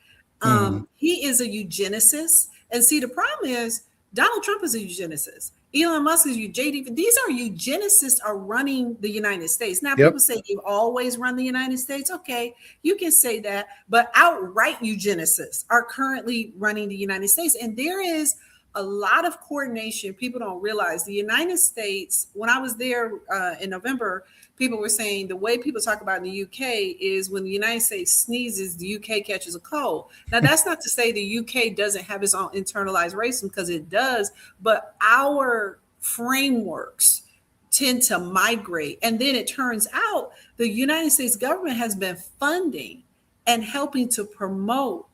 Speaker 1: Hmm.
Speaker 2: He is a eugenicist. And see, the problem is Donald Trump is a eugenicist. Elon Musk is JD. These are eugenicists are running the United States. Now,
Speaker 1: Yep.
Speaker 2: people say they've always run the United States. Okay, you can say that, but outright eugenicists are currently running the United States. And there is a lot of coordination. People don't realize the United States, when I was there in November, people were saying the way people talk about in the UK is when the United States sneezes, the UK catches a cold. Now, that's not to say the UK doesn't have its own internalized racism, because it does, but our frameworks tend to migrate. And then it turns out the United States government has been funding and helping to promote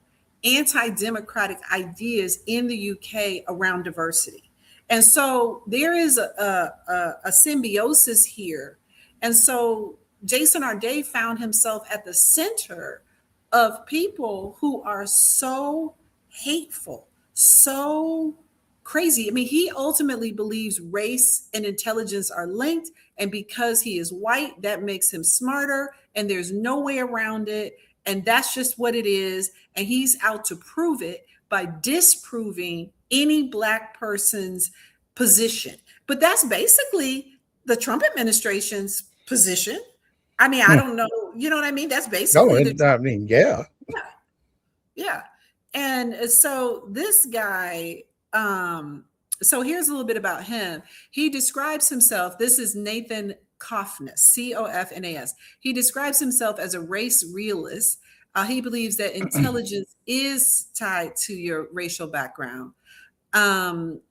Speaker 2: anti-democratic ideas in the UK around diversity. And so there is a symbiosis here. And so Jason Arday found himself at the center of people who are so hateful, so crazy. I mean, he ultimately believes race and intelligence are linked. And because he is white, that makes him smarter. And there's no way around it. And that's just what it is. And he's out to prove it by disproving any Black person's position. But that's basically the Trump administration's position. I mean, I don't know. You know what I mean? That's basically.
Speaker 1: Yeah.
Speaker 2: Yeah. And so this guy, so here's a little bit about him. He describes himself, this is Nathan Cofnas, Cofnas. He describes himself as a race realist. He believes that intelligence is tied to your racial background. What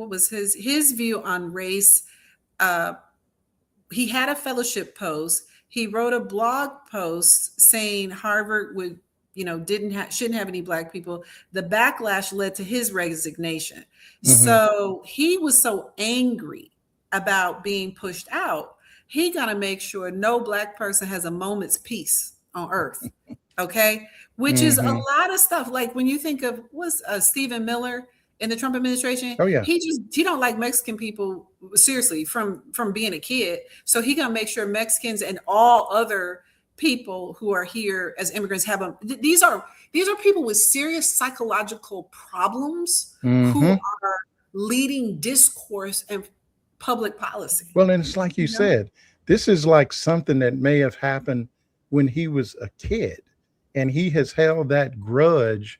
Speaker 2: was his view on race? He had a fellowship post. He wrote a blog post saying Harvard would, shouldn't have any Black people. The backlash led to his resignation. So he was so angry about being pushed out. He got to make sure no Black person has a moment's peace on earth. Okay. Which is a lot of stuff. Like when you think of Stephen Miller in the Trump administration,
Speaker 1: oh yeah,
Speaker 2: he don't like Mexican people, seriously, from being a kid. So he gonna make sure Mexicans and all other people who are here as immigrants have them. These are people with serious psychological problems who are leading discourse and public policy.
Speaker 1: Well, and it's like you said, this is like something that may have happened when he was a kid, and he has held that grudge.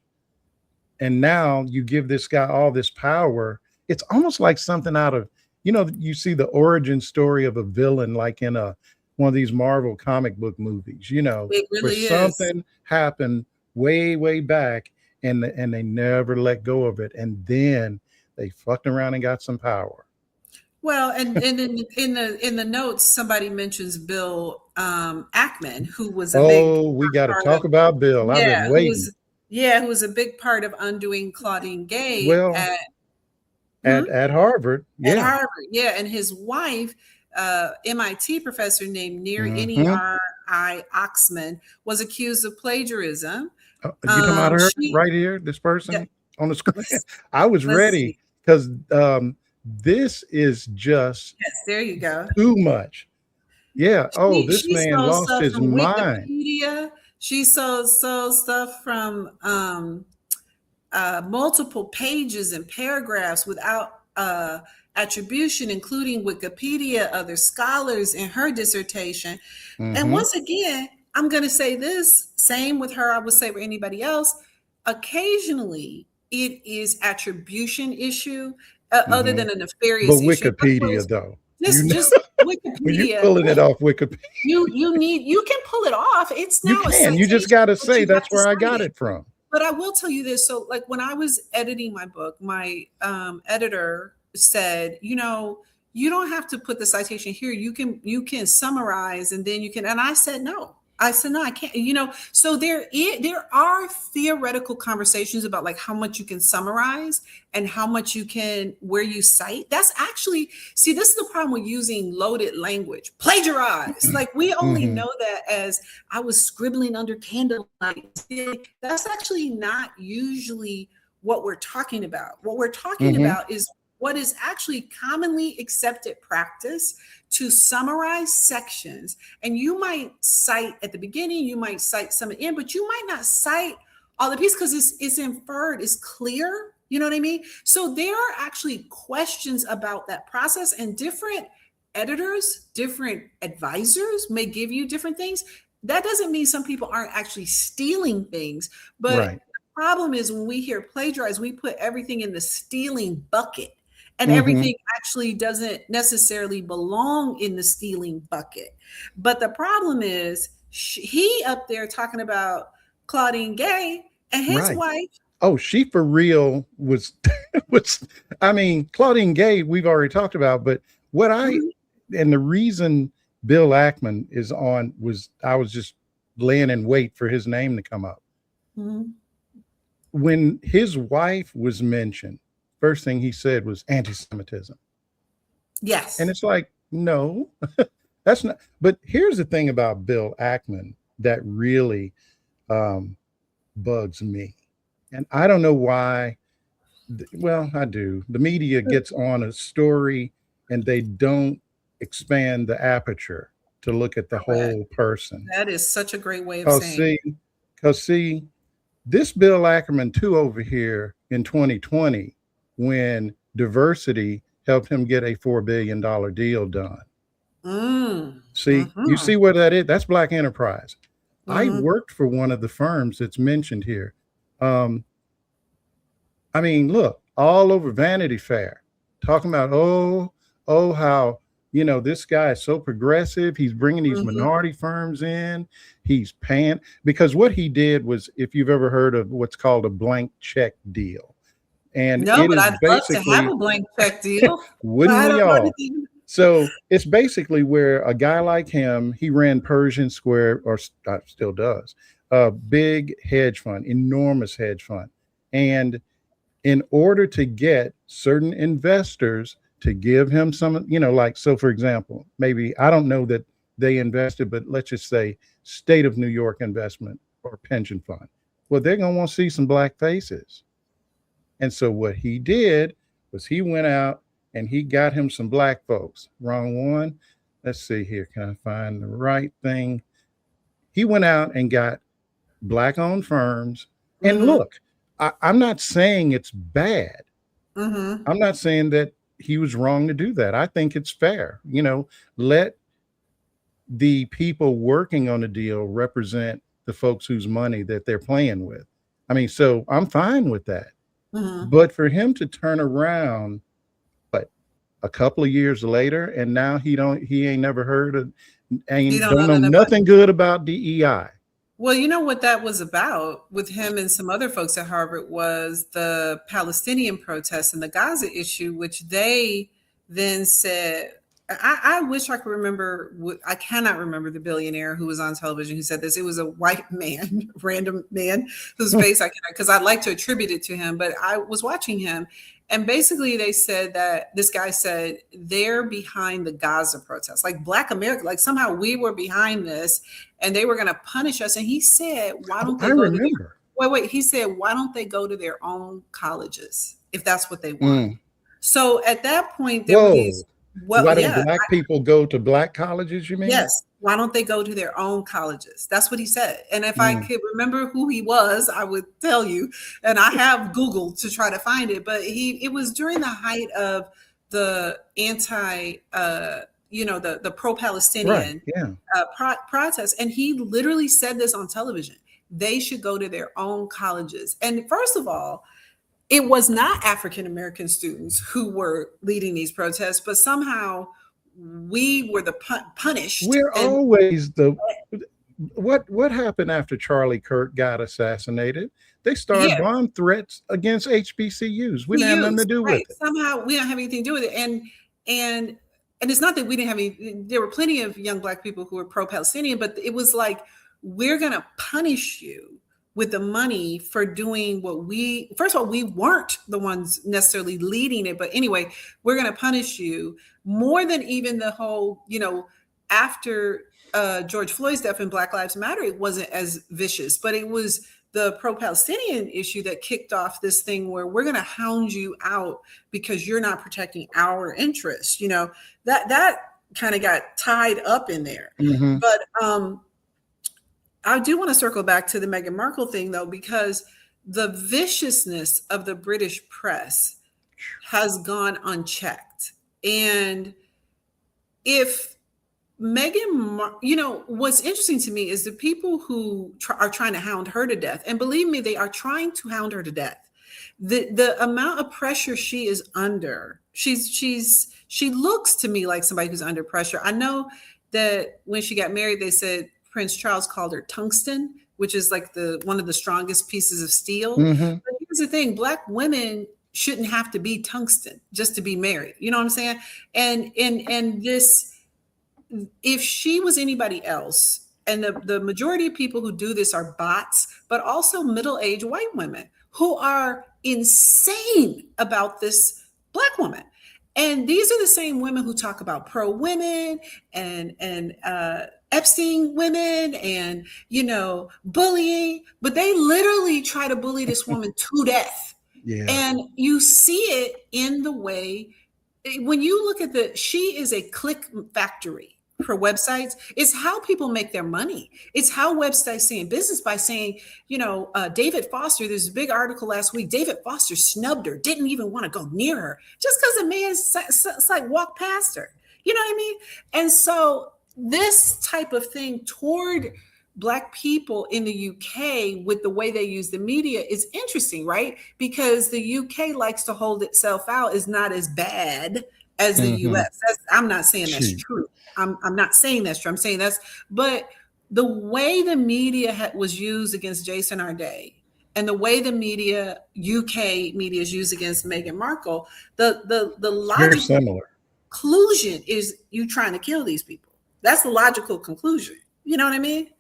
Speaker 1: And now you give this guy all this power. It's almost like something out of, you see the origin story of a villain, like in one of these Marvel comic book movies,
Speaker 2: it really
Speaker 1: where something happened way, way back, and they never let go of it. And then they fucked around and got some power.
Speaker 2: Well, and in the notes, somebody mentions Bill Ackman, who was
Speaker 1: we got to talk about Bill. I've been waiting.
Speaker 2: Who was a big part of undoing Claudine Gay
Speaker 1: at Harvard.
Speaker 2: At Harvard, and his wife, MIT professor named Neri Oxman, was accused of plagiarism.
Speaker 1: You talking about her right here? This person on the screen. I was ready because this is just
Speaker 2: there you go.
Speaker 1: Too much. Yeah. This man lost his mind.
Speaker 2: Wikipedia. She sold stuff from multiple pages and paragraphs without attribution, including Wikipedia, other scholars in her dissertation. And once again, I'm going to say this, same with her, I would say with anybody else, occasionally it is attribution issue other than a nefarious issue.
Speaker 1: But Wikipedia, though.
Speaker 2: Just Wikipedia.
Speaker 1: When you're pulling it off Wikipedia.
Speaker 2: You can pull it off. It's now
Speaker 1: you just got to say that's where I got it from.
Speaker 2: But I will tell you this. So like when I was editing my book, my editor said, you don't have to put the citation here. You can summarize and then you can. And I said, no. I can't, so there are theoretical conversations about like how much you can summarize and how much where you cite. That's actually, this is the problem with using loaded language, plagiarize. Like we only know that as I was scribbling under candlelight. That's actually not usually what we're talking about. What we're talking about is what is actually commonly accepted practice to summarize sections. And you might cite at the beginning, you might cite some at the end, but you might not cite all the pieces because it's inferred, it's clear. You know what I mean? So there are actually questions about that process, and different editors, different advisors may give you different things. That doesn't mean some people aren't actually stealing things, but problem is when we hear plagiarize, we put everything in the stealing bucket, and
Speaker 1: Mm-hmm.
Speaker 2: everything actually doesn't necessarily belong in the stealing bucket. But the problem is he up there talking about Claudine Gay and his
Speaker 1: Right.
Speaker 2: wife.
Speaker 1: Oh, she for real was was I mean, Claudine Gay, we've already talked about, but what I
Speaker 2: Mhm,
Speaker 1: and the reason Bill Ackman is on was I was just laying in wait for his name to come up.
Speaker 2: mhm.
Speaker 1: When his wife was mentioned, first thing he said was anti-Semitism. And
Speaker 2: Yes.
Speaker 1: it's like, no, that's not. But here's the thing about Bill Ackman that really um, bugs me. And I don't know why. Well, I do. The media gets on a story and they don't expand the aperture to look at the
Speaker 2: Correct.
Speaker 1: whole person.
Speaker 2: That is such a great way of
Speaker 1: Cause
Speaker 2: saying.
Speaker 1: see, cause see, this Bill Ackerman too over here in 2020, when diversity helped him get a $4 billion deal done.
Speaker 2: Mm,
Speaker 1: See, you
Speaker 2: mhm,
Speaker 1: see what that is? That's Black enterprise. I
Speaker 2: mhm,
Speaker 1: worked for one of the firms that's mentioned here. Um, I mean, look, all over Vanity Fair, talking about, how, this guy is so progressive. He's bringing these
Speaker 2: mhm.
Speaker 1: minority firms in. He's paying, because what he did was, if you've ever heard of what's called a blank check deal, and
Speaker 2: No,
Speaker 1: it
Speaker 2: but
Speaker 1: is
Speaker 2: I'd love to have
Speaker 1: basically,
Speaker 2: a blank check deal.
Speaker 1: wouldn't
Speaker 2: I
Speaker 1: we
Speaker 2: don't know
Speaker 1: all?
Speaker 2: anything.
Speaker 1: So it's basically where a guy like him, he ran Pershing Square, or still does, a big hedge fund, enormous hedge fund. And in order to get certain investors to give him some, like, so for example, maybe, I don't know that they invested, but let's just say state of New York investment or pension fund. Well, they're going to want to see some black faces. And so what he did was he went out and he got him some black folks. Wrong one. Let's see here. Can I find the right thing? He went out and got black owned firms. And
Speaker 2: Mhm,
Speaker 1: look, I'm not saying it's bad.
Speaker 2: mhm.
Speaker 1: I'm not saying that he was wrong to do that. I think it's fair. Let the people working on a deal represent the folks whose money that they're playing with. I mean, so I'm fine with that.
Speaker 2: Mhm.
Speaker 1: But for him to turn around, what, a couple of years later, and now he ain't never heard of,
Speaker 2: You
Speaker 1: ain't
Speaker 2: don't know
Speaker 1: don't know
Speaker 2: nothing about.
Speaker 1: nothing good about DEI.
Speaker 2: Well, you know what that was about with him and some other folks at Harvard was the Palestinian protests and the Gaza issue, which they then said. I wish I could remember. I cannot remember the billionaire who was on television who said this. It was a white man, random man whose face I cannot, because I'd like to attribute it to him. But I was watching him, and basically they said that this guy said they're behind the Gaza protests, like Black America, like somehow we were behind this and they were going to punish us. And he said, why
Speaker 1: Oh,
Speaker 2: don't
Speaker 1: I
Speaker 2: they go to their,
Speaker 1: remember.
Speaker 2: wait, he said, why don't they go to their own colleges if that's what they want?
Speaker 1: Mm.
Speaker 2: So at that point, there were
Speaker 1: Whoa.
Speaker 2: these, well,
Speaker 1: Why don't
Speaker 2: yeah,
Speaker 1: black people go to black colleges, you mean?
Speaker 2: yes. Why don't they go to their own colleges? That's what he said. And if I
Speaker 1: Mm.
Speaker 2: could remember who he was, I would tell you. And I have Googled to try to find it. But it was during the height of the anti, the
Speaker 1: Right.
Speaker 2: pro-Palestinian
Speaker 1: Yeah.
Speaker 2: protests, and he literally said this on television. They should go to their own colleges. And first of all, it was not African American students who were leading these protests, but somehow we were the punished.
Speaker 1: We're
Speaker 2: And
Speaker 1: always the what happened after Charlie Kirk got assassinated? They started
Speaker 2: yeah,
Speaker 1: bomb threats against HBCUs. We
Speaker 2: we
Speaker 1: didn't have nothing to
Speaker 2: used
Speaker 1: do
Speaker 2: right.
Speaker 1: with it.
Speaker 2: Somehow we don't have anything to do with it. And it's not that we didn't have any. There were plenty of young Black people who were pro-Palestinian, but it was like we're gonna punish you with the money for doing what we. First of all, we weren't the ones necessarily leading it, but anyway, we're gonna punish you more than even the whole. After George Floyd's death and Black Lives Matter, it wasn't as vicious, but it was the pro-Palestinian issue that kicked off this thing where we're going to hound you out because you're not protecting our interests. That kind of got tied up in there.
Speaker 1: Mm-hmm.
Speaker 2: But I do want to circle back to the Meghan Markle thing, though, because the viciousness of the British press has gone unchecked. And if what's interesting to me is the people who are trying to hound her to death, and believe me, they are trying to hound her to death. The amount of pressure she is under, she looks to me like somebody who's under pressure. I know that when she got married, they said Prince Charles called her tungsten, which is like one of the strongest pieces of steel.
Speaker 1: Mm-hmm.
Speaker 2: But here's the thing: Black women shouldn't have to be tungsten just to be married. You know what I'm saying? And this, if she was anybody else, and the majority of people who do this are bots, but also middle-aged white women who are insane about this Black woman. And these are the same women who talk about pro women and Epstein women and, bullying, but they literally try to bully this woman to death.
Speaker 1: Yeah.
Speaker 2: And you see it in the way, when you look at she is a click factory for websites. It's how people make their money. It's how websites stay in business by saying, David Foster, there's a big article last week, David Foster snubbed her, didn't even want to go near her just because a man like walked past her. You know what I mean? And so this type of thing toward Black people in the UK with the way they use the media is interesting, right? Because the UK likes to hold itself out as not as bad as the US. I'm not saying that's true. I'm not saying that's true. I'm saying but the way the media was used against Jason Arday and the way the UK media is used against Meghan Markle, the logical conclusion is you trying to kill these people. That's the logical conclusion. You know what I mean?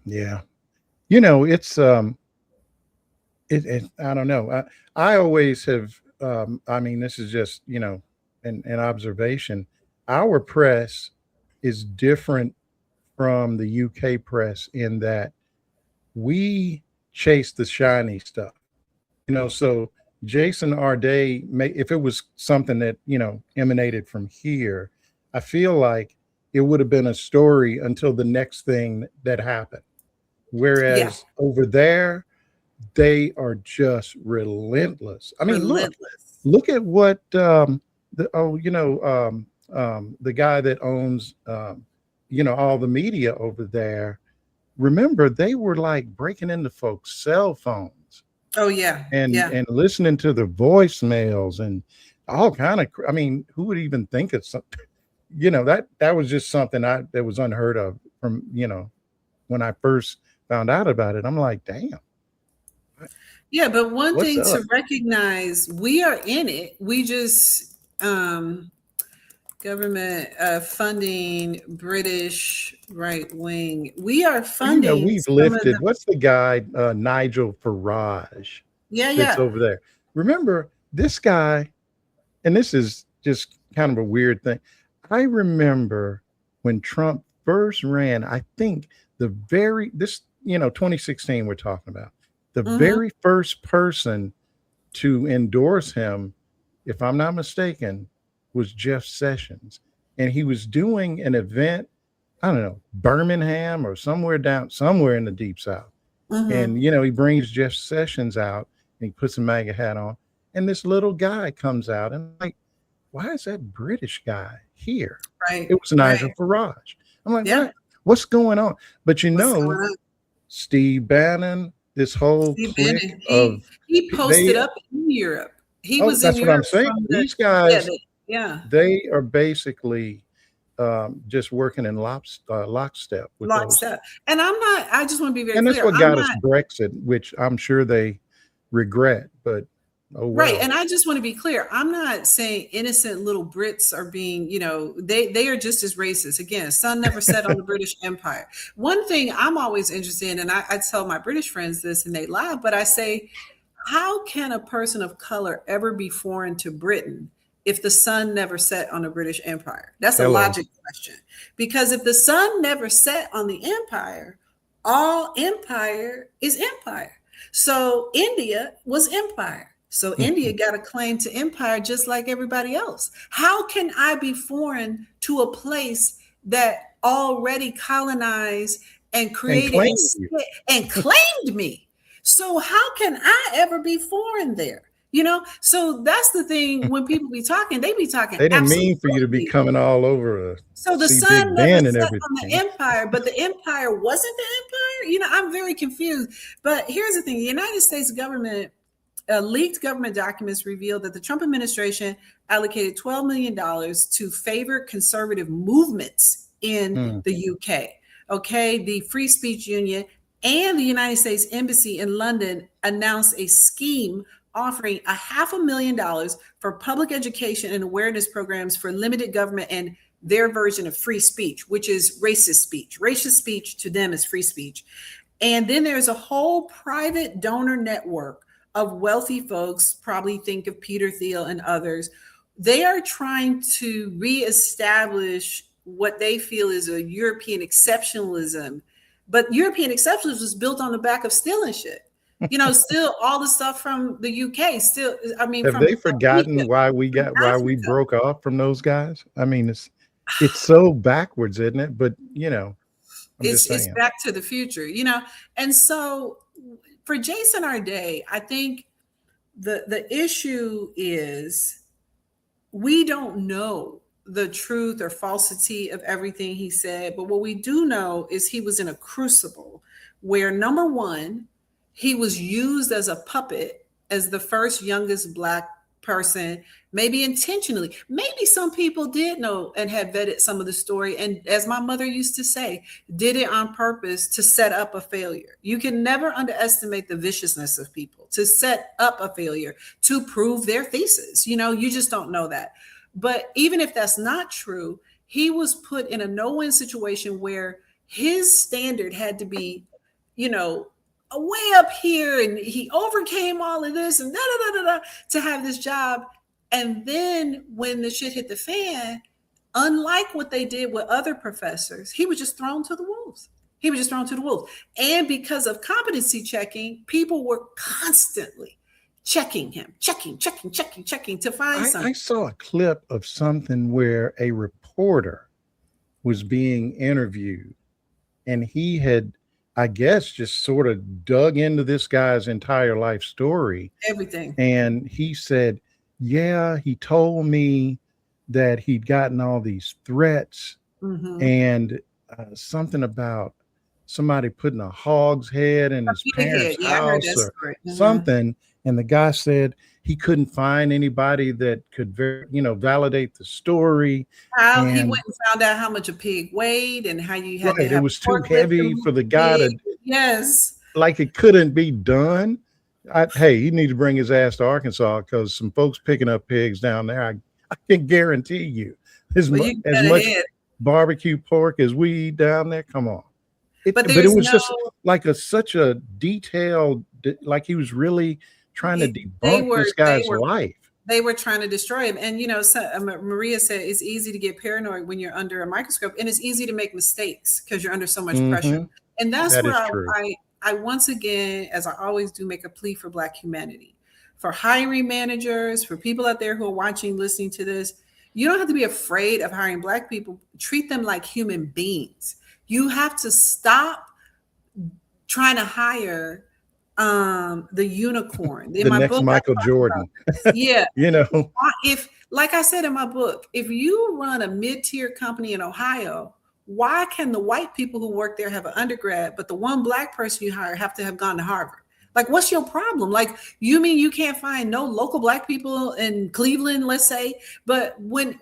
Speaker 1: Yeah. It's I don't know. I always have this is just, an observation. Our press is different from the UK press in that we chase the shiny stuff. So Jason Arday, if it was something that, emanated from here, I feel like it would have been a story until the next thing that happened. Whereas over there, they are just relentless. I mean, look at what the guy that owns, all the media over there. Remember, they were like breaking into folks' cell phones.
Speaker 2: Oh yeah,
Speaker 1: and listening to the voicemails and all kind of. I mean, who would even think of something? That was just something that was unheard of from when I first found out about it. I'm like, damn.
Speaker 2: Yeah, but one thing to recognize, we are in it. We just government funding British right wing. We are funding.
Speaker 1: We've lifted. What's the guy Nigel Farage? That's over there. Remember this guy, and this is just kind of a weird thing. I remember when Trump first ran. I think 2016 we're talking about. The very first person to endorse him, if I'm not mistaken, was Jeff Sessions. And he was doing an event, I don't know, Birmingham or somewhere in the Deep South. And, he brings Jeff Sessions out and he puts a MAGA hat on. And this little guy comes out and like, why is that British guy here?
Speaker 2: Right.
Speaker 1: It was Nigel Farage. I'm like, what's going on? But Steve Bannon, this whole clique
Speaker 2: he posted up in Europe. He was
Speaker 1: that's
Speaker 2: in
Speaker 1: what
Speaker 2: Europe.
Speaker 1: I'm saying. These guys, they are basically just working in lockstep with
Speaker 2: lockstep. And I just want to be very clear.
Speaker 1: And that's what got us Brexit, which I'm sure they regret, but oh well.
Speaker 2: Right. And I just want to be clear. I'm not saying innocent little Brits are being, they are just as racist. Again, sun never set on the British Empire. One thing I'm always interested in, and I tell my British friends this and they laugh, but I say, how can a person of color ever be foreign to Britain if the sun never set on the British Empire? That's a logic question. Because if the sun never set on the empire, all empire is empire. So India was empire. So India got a claim to empire just like everybody else. How can I be foreign to a place that already colonized and created and claimed me? So how can I ever be foreign there? So that's the thing. When people be talking, they be talking
Speaker 1: They didn't
Speaker 2: absolutely
Speaker 1: mean for you to be
Speaker 2: crazy.
Speaker 1: coming all over
Speaker 2: So the
Speaker 1: see
Speaker 2: sun
Speaker 1: Big
Speaker 2: never
Speaker 1: Ben and
Speaker 2: set on the
Speaker 1: everything.
Speaker 2: empire, but the empire wasn't the empire. I'm very confused. But here's the thing: the United States government, leaked government documents revealed that the Trump administration allocated $12 million to favor conservative movements in
Speaker 1: Hmm.
Speaker 2: the UK. Okay, the Free Speech Union and the United States Embassy in London announced a scheme offering $500,000 for public education and awareness programs for limited government and their version of free speech, which is racist speech. Racist speech to them is free speech. And then there's a whole private donor network of wealthy folks, probably think of Peter Thiel and others. They are trying to reestablish what they feel is a European exceptionalism. But European exceptionalism was built on the back of stealing shit. Still all the stuff from the UK, still, I mean,
Speaker 1: Have
Speaker 2: from
Speaker 1: they forgotten
Speaker 2: Egypt,
Speaker 1: why
Speaker 2: from
Speaker 1: we
Speaker 2: Africa.
Speaker 1: broke off from those guys? I mean, it's so backwards, isn't it? But I'm just
Speaker 2: It's
Speaker 1: saying.
Speaker 2: back to the future. And so for Jason Arday, I think the issue is we don't know the truth or falsity of everything he said, but what we do know is he was in a crucible where, number one, he was used as a puppet, as the first youngest Black person, maybe intentionally. Maybe some people did know and had vetted some of the story, and as my mother used to say, did it on purpose to set up a failure. You can never underestimate the viciousness of people to set up a failure to prove their thesis. You just don't know that. But even if that's not true, he was put in a no-win situation where his standard had to be, way up here, and he overcame all of this and da da da da da to have this job. And then when the shit hit the fan, unlike what they did with other professors, he was just thrown to the wolves. He was just thrown to the wolves. And because of competency checking, people were constantly checking him, checking to find
Speaker 1: I
Speaker 2: something.
Speaker 1: saw a clip of something where a reporter was being interviewed, and he had, I guess, just sort of dug into this guy's entire life story.
Speaker 2: Everything.
Speaker 1: And he said, yeah, he told me that he'd gotten all these threats,
Speaker 2: Mm-hmm.
Speaker 1: and something about somebody putting a hog's head in his
Speaker 2: Big head.
Speaker 1: parents'
Speaker 2: Yeah, I heard
Speaker 1: house
Speaker 2: that
Speaker 1: or
Speaker 2: story. Mm-hmm.
Speaker 1: something. And the guy said he couldn't find anybody that could, validate the story.
Speaker 2: How he
Speaker 1: And
Speaker 2: went and found out how much a pig weighed and how you had to
Speaker 1: right, it
Speaker 2: have
Speaker 1: was
Speaker 2: a
Speaker 1: too
Speaker 2: forklift to
Speaker 1: heavy
Speaker 2: move
Speaker 1: for the
Speaker 2: the
Speaker 1: guy
Speaker 2: pig.
Speaker 1: to,
Speaker 2: Yes.
Speaker 1: like, it couldn't be done. Hey, he needs to bring his ass to Arkansas, because some folks picking up pigs down there, I can guarantee you,
Speaker 2: Well, you
Speaker 1: as
Speaker 2: got
Speaker 1: much
Speaker 2: ahead.
Speaker 1: barbecue pork as we eat down there. Come on.
Speaker 2: But
Speaker 1: But it
Speaker 2: there's
Speaker 1: was
Speaker 2: no,
Speaker 1: just like such a detailed, like he was really trying to
Speaker 2: they
Speaker 1: debunk
Speaker 2: were,
Speaker 1: this
Speaker 2: they
Speaker 1: guy's
Speaker 2: were,
Speaker 1: life.
Speaker 2: they were trying to destroy him. And, Maria said it's easy to get paranoid when you're under a microscope, and it's easy to make mistakes because you're under so much pressure.
Speaker 1: Hmm.
Speaker 2: And that's
Speaker 1: That
Speaker 2: where
Speaker 1: is true.
Speaker 2: I once again, as I always do, make a plea for Black humanity, for hiring managers, for people out there who are watching, listening to this. You don't have to be afraid of hiring Black people. Treat them like human beings. You have to stop trying to hire the unicorn. In
Speaker 1: The
Speaker 2: my
Speaker 1: next
Speaker 2: book, I
Speaker 1: Michael
Speaker 2: talk about
Speaker 1: Jordan,
Speaker 2: this. Yeah.
Speaker 1: you know.
Speaker 2: If, like I said in my book, if you run a mid-tier company in Ohio, why can the white people who work there have an undergrad, but the one Black person you hire have to have gone to Harvard? Like, what's your problem? Like, you mean you can't find no local Black people in Cleveland, let's say? But what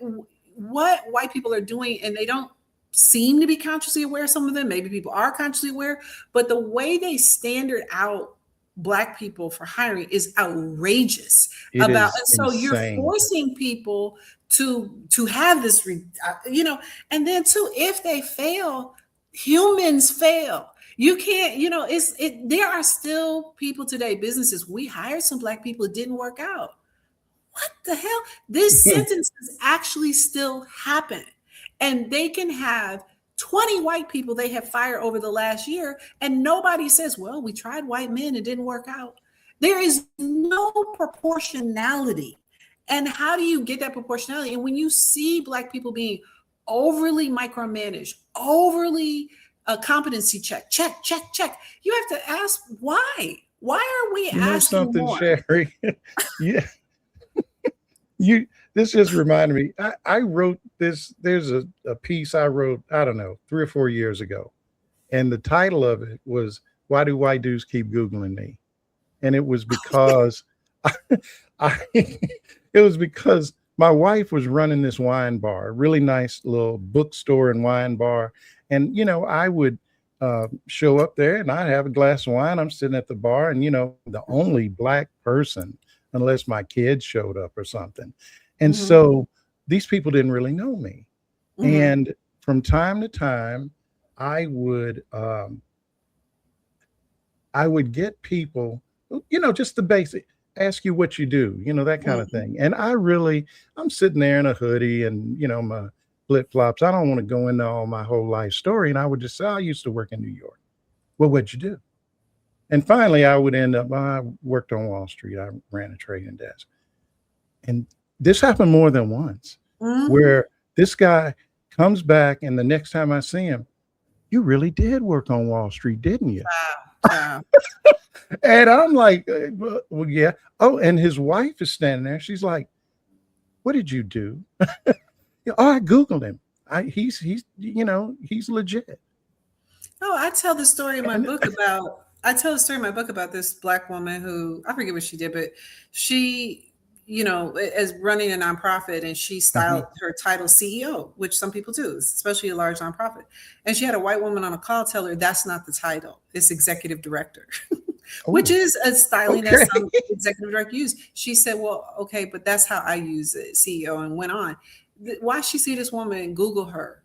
Speaker 2: white people are doing, and they don't seem to be consciously aware, some of them, maybe people are consciously aware, but the way they standard out Black people for hiring is outrageous.
Speaker 1: It
Speaker 2: About,
Speaker 1: is
Speaker 2: and so you're
Speaker 1: insane.
Speaker 2: forcing people to have this, and then too, if they fail, humans fail. You can't, there are still people today, businesses, we hired some Black people, it didn't work out. What the hell? This sentences actually still happen. And they can have 20 white people they have fired over the last year, and nobody says, well, we tried white men, it didn't work out. There is no proportionality. And how do you get that proportionality? And when you see Black people being overly micromanaged, overly competency check, you have to ask why. Why are we
Speaker 1: You know
Speaker 2: asking
Speaker 1: something,
Speaker 2: more?
Speaker 1: Sherry? Yeah, you. This just reminded me. I wrote this. There's a piece I wrote. I don't know, 3 or 4 years ago, and the title of it was "Why Do White Dudes Keep Googling Me?" And it was because it was because my wife was running this wine bar, a really nice little bookstore and wine bar. And, I would show up there and I'd have a glass of wine. I'm sitting at the bar and, the only black person, unless my kids showed up or something. And
Speaker 2: Hmm.
Speaker 1: so these people didn't really know me.
Speaker 2: Hmm.
Speaker 1: And from time to time, I would, um, I would get people, just the basic, ask you what you do, that kind of
Speaker 2: Hmm.
Speaker 1: thing. And I'm sitting there in a hoodie and, my flip flops. I don't want to go into all my whole life story. And I would just say, I used to work in New York. Well, what'd you do? And finally, I would end up, I worked on Wall Street. I ran a trading desk. And this happened more than once
Speaker 2: Hmm.
Speaker 1: where this guy comes back and the next time I see him, you really did work on Wall Street, didn't you?
Speaker 2: Child.
Speaker 1: And I'm like, well, yeah. Oh, and his wife is standing there. She's like, what did you do? Oh, I Googled him. He's legit.
Speaker 2: Oh, I tell the story in my
Speaker 1: And
Speaker 2: book about. I tell the story in my book about this black woman who I forget what she did, but she, as running a nonprofit, and she
Speaker 1: uh-huh.
Speaker 2: styled her title CEO, which some people do, especially a large nonprofit. And she had a white woman on a call tell her that's not the title; it's executive director, which
Speaker 1: Oh,
Speaker 2: is a styling that
Speaker 1: okay.
Speaker 2: some executive director use. She said, "Well, okay, but that's how I use it, CEO," and went on. Why she see this woman Google her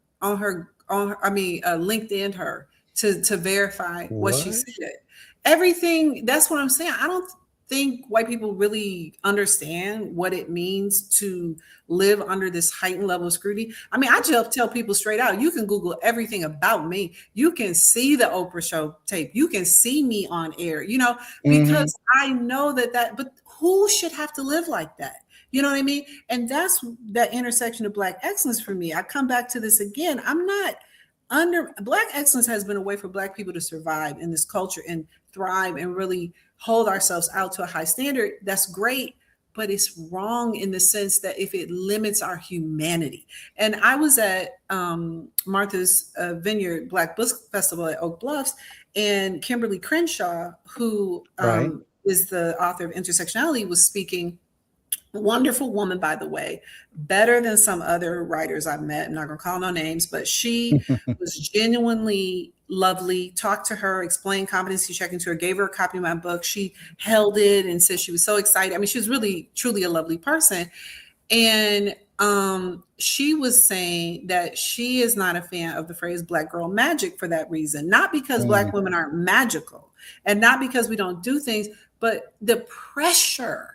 Speaker 2: LinkedIn her to verify what she
Speaker 1: What?
Speaker 2: said. Everything, that's what I'm saying. I don't think white people really understand what it means to live under this heightened level of scrutiny. I mean, I just tell people straight out, you can Google everything about me. You can see the Oprah show tape. You can see me on air,
Speaker 1: Hmm.
Speaker 2: because I know but who should have to live like that? You know what I mean? And that's that intersection of black excellence for me. I come back to this again. I'm not under black excellence has been a way for black people to survive in this culture and thrive and really hold ourselves out to a high standard. That's great, but it's wrong in the sense that if it limits our humanity. And I was at Martha's Vineyard Black Book Festival at Oak Bluffs, and Kimberly Crenshaw, who
Speaker 1: Right.
Speaker 2: is the author of Intersectionality, was speaking. Wonderful woman, by the way, better than some other writers I've met. I'm not going to call no names, but she was genuinely lovely. Talked to her, explained competency checking to her, gave her a copy of my book. She held it and said she was so excited. I mean, she was really, truly a lovely person. And she was saying that she is not a fan of the phrase Black girl magic for that reason, not because Black
Speaker 1: Mm.
Speaker 2: women aren't magical and not because we don't do things, but the pressure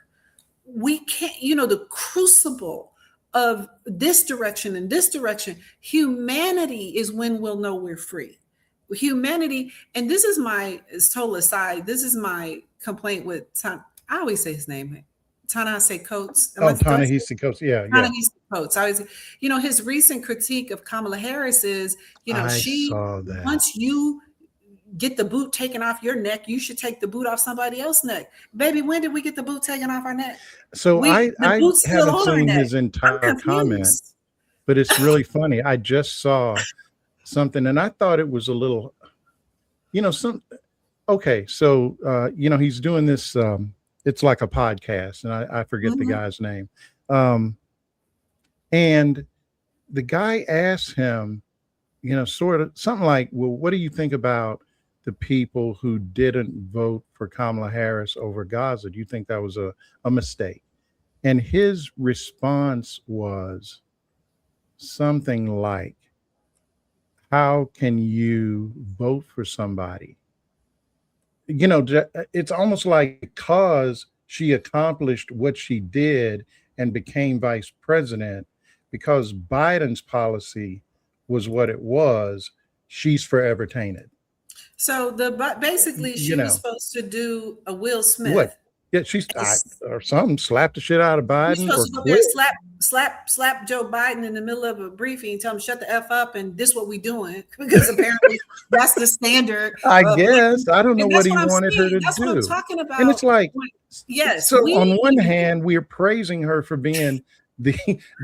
Speaker 2: we can't, the crucible of this direction and this direction. Humanity is when we'll know we're free. Humanity, and this is my total aside, this is my complaint with I always say his name, Ta-Nehisi Coates.
Speaker 1: Oh,
Speaker 2: Do I say
Speaker 1: Ta-Nehisi Coates. Yeah, yeah.
Speaker 2: Ta-Nehisi Coates? I always, his recent critique of Kamala Harris is,
Speaker 1: I
Speaker 2: she,
Speaker 1: saw that.
Speaker 2: once you get the boot taken off your neck, you should take the boot off somebody else's neck. Baby, when did we get the boot taken off our neck?
Speaker 1: So
Speaker 2: The
Speaker 1: I
Speaker 2: boot's still
Speaker 1: haven't
Speaker 2: on our
Speaker 1: seen
Speaker 2: neck.
Speaker 1: his
Speaker 2: I'm
Speaker 1: entire comment,
Speaker 2: confused.
Speaker 1: but it's really funny. I just saw something and I thought it was a little, some okay. So he's doing this it's like a podcast and I forget the
Speaker 2: Mhm.
Speaker 1: guy's name. Um, and the guy asked him, sort of something like, well, what do you think about the people who didn't vote for Kamala Harris over Gaza? Do you think that was a mistake? And his response was something like, how can you vote for somebody? It's almost like because she accomplished what she did and became vice president, because Biden's policy was what it was, she's forever tainted.
Speaker 2: So basically,
Speaker 1: You
Speaker 2: she was
Speaker 1: know
Speaker 2: supposed to do a Will
Speaker 1: what?
Speaker 2: Smith.
Speaker 1: Yeah, or something slapped the shit out of
Speaker 2: You're
Speaker 1: Biden
Speaker 2: supposed
Speaker 1: or
Speaker 2: to go there
Speaker 1: quit.
Speaker 2: and slap Joe Biden in the middle of a briefing and tell him shut the F up and this what we doing because apparently that's the standard
Speaker 1: I
Speaker 2: of black
Speaker 1: guess I
Speaker 2: people.
Speaker 1: don't know
Speaker 2: And
Speaker 1: what
Speaker 2: that's
Speaker 1: he
Speaker 2: what I'm
Speaker 1: wanted her
Speaker 2: saying.
Speaker 1: to
Speaker 2: That's what I'm
Speaker 1: do.
Speaker 2: talking
Speaker 1: And it's
Speaker 2: about.
Speaker 1: like,
Speaker 2: Yes,
Speaker 1: so on one
Speaker 2: we
Speaker 1: hand, we're praising her for being the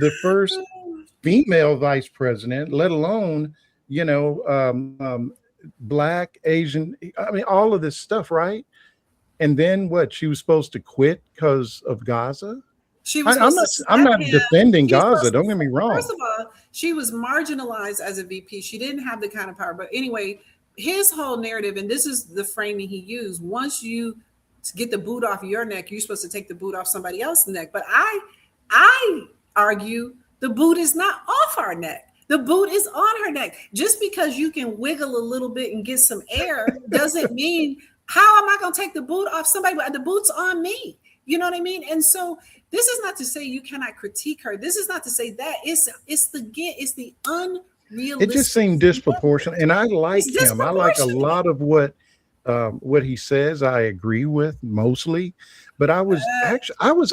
Speaker 1: the first female vice president, let alone, you know, black, Asian. I mean, all of this stuff, right? And then what? She was supposed to quit because of Gaza.
Speaker 2: She was
Speaker 1: I'm
Speaker 2: supposed to
Speaker 1: not. I'm
Speaker 2: slap
Speaker 1: not
Speaker 2: him.
Speaker 1: defending
Speaker 2: She was
Speaker 1: Gaza.
Speaker 2: supposed to,
Speaker 1: Don't get me
Speaker 2: first
Speaker 1: wrong.
Speaker 2: of all, she was marginalized as a VP. She didn't have the kind of power. But anyway, his whole narrative, and this is the framing he used, once you get the boot off your neck, you're supposed to take the boot off somebody else's neck. But I argue the boot is not off our neck. The boot is on her neck. Just because you can wiggle a little bit and get some air doesn't mean how am I going to take the boot off somebody? The boot's on me. You know what I mean? And so this is not to say you cannot critique her. This is not to say that it's the
Speaker 1: It just
Speaker 2: unrealistic
Speaker 1: seemed disproportionate,
Speaker 2: standard.
Speaker 1: and I
Speaker 2: It's
Speaker 1: like him. I like a
Speaker 2: disproportionate.
Speaker 1: lot of what he says. I agree with mostly, but I was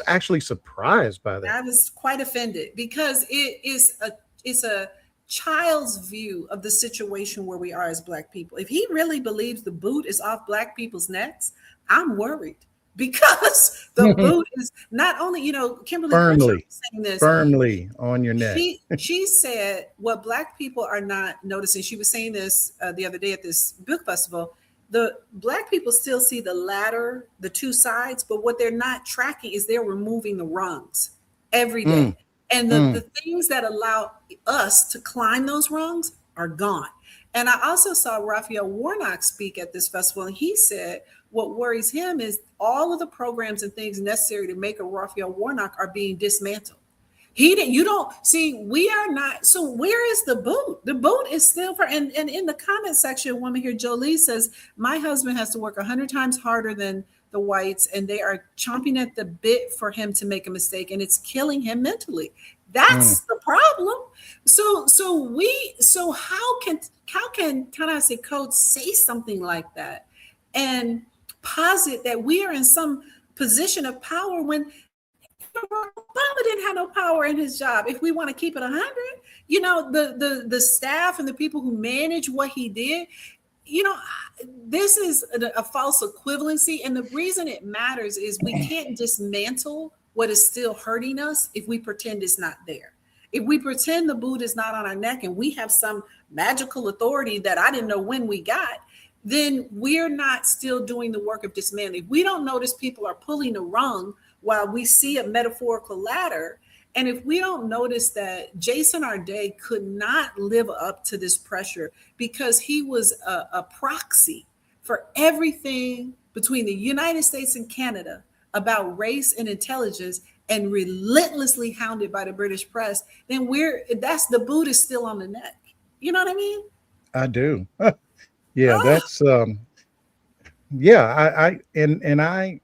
Speaker 1: actually surprised by that.
Speaker 2: I was quite offended because it's a child's view of the situation where we are as black people. If he really believes the boot is off black people's necks, I'm worried because the boot is not only, Kimberly Crenshaw
Speaker 1: Firmly,
Speaker 2: was saying this.
Speaker 1: firmly on your neck.
Speaker 2: She said what black people are not noticing. She was saying this the other day at this book festival. The black people still see the ladder, the two sides, but what they're not tracking is they're removing the rungs every
Speaker 1: Mm,
Speaker 2: day. And the
Speaker 1: mm.
Speaker 2: things that allow us to climb those rungs are gone. And I also saw Raphael Warnock speak at this festival, and he said what worries him is all of the programs and things necessary to make a Raphael Warnock are being dismantled. He didn't. You don't see. We are not. So where is the boot? The boot is still for. And in the comment section, a woman here, Jolie says, "My husband has to work 100 times harder than the whites, and they are chomping at the bit for him to make a mistake, and it's killing him mentally."
Speaker 1: Mm.
Speaker 2: That's the problem. So how can I say Coach say something like that and posit that we are in some position of power when Obama didn't have no power in his job. If we want to keep it 100, the staff and the people who manage what he did, you know, this is a false equivalency. And the reason it matters is we can't dismantle what is still hurting us if we pretend it's not there. If we pretend the boot is not on our neck and we have some magical authority that I didn't know when we got, then we're not still doing the work of dismantling. If we don't notice people are pulling the rung while we see a metaphorical ladder, and if we don't notice that Jason Arday could not live up to this pressure because he was a proxy for everything between the United States and Canada about race and intelligence and relentlessly hounded by the British press, then that's the boot is still on the neck. You know what I mean?
Speaker 1: I do. Yeah,
Speaker 2: Oh,
Speaker 1: that's yeah. And I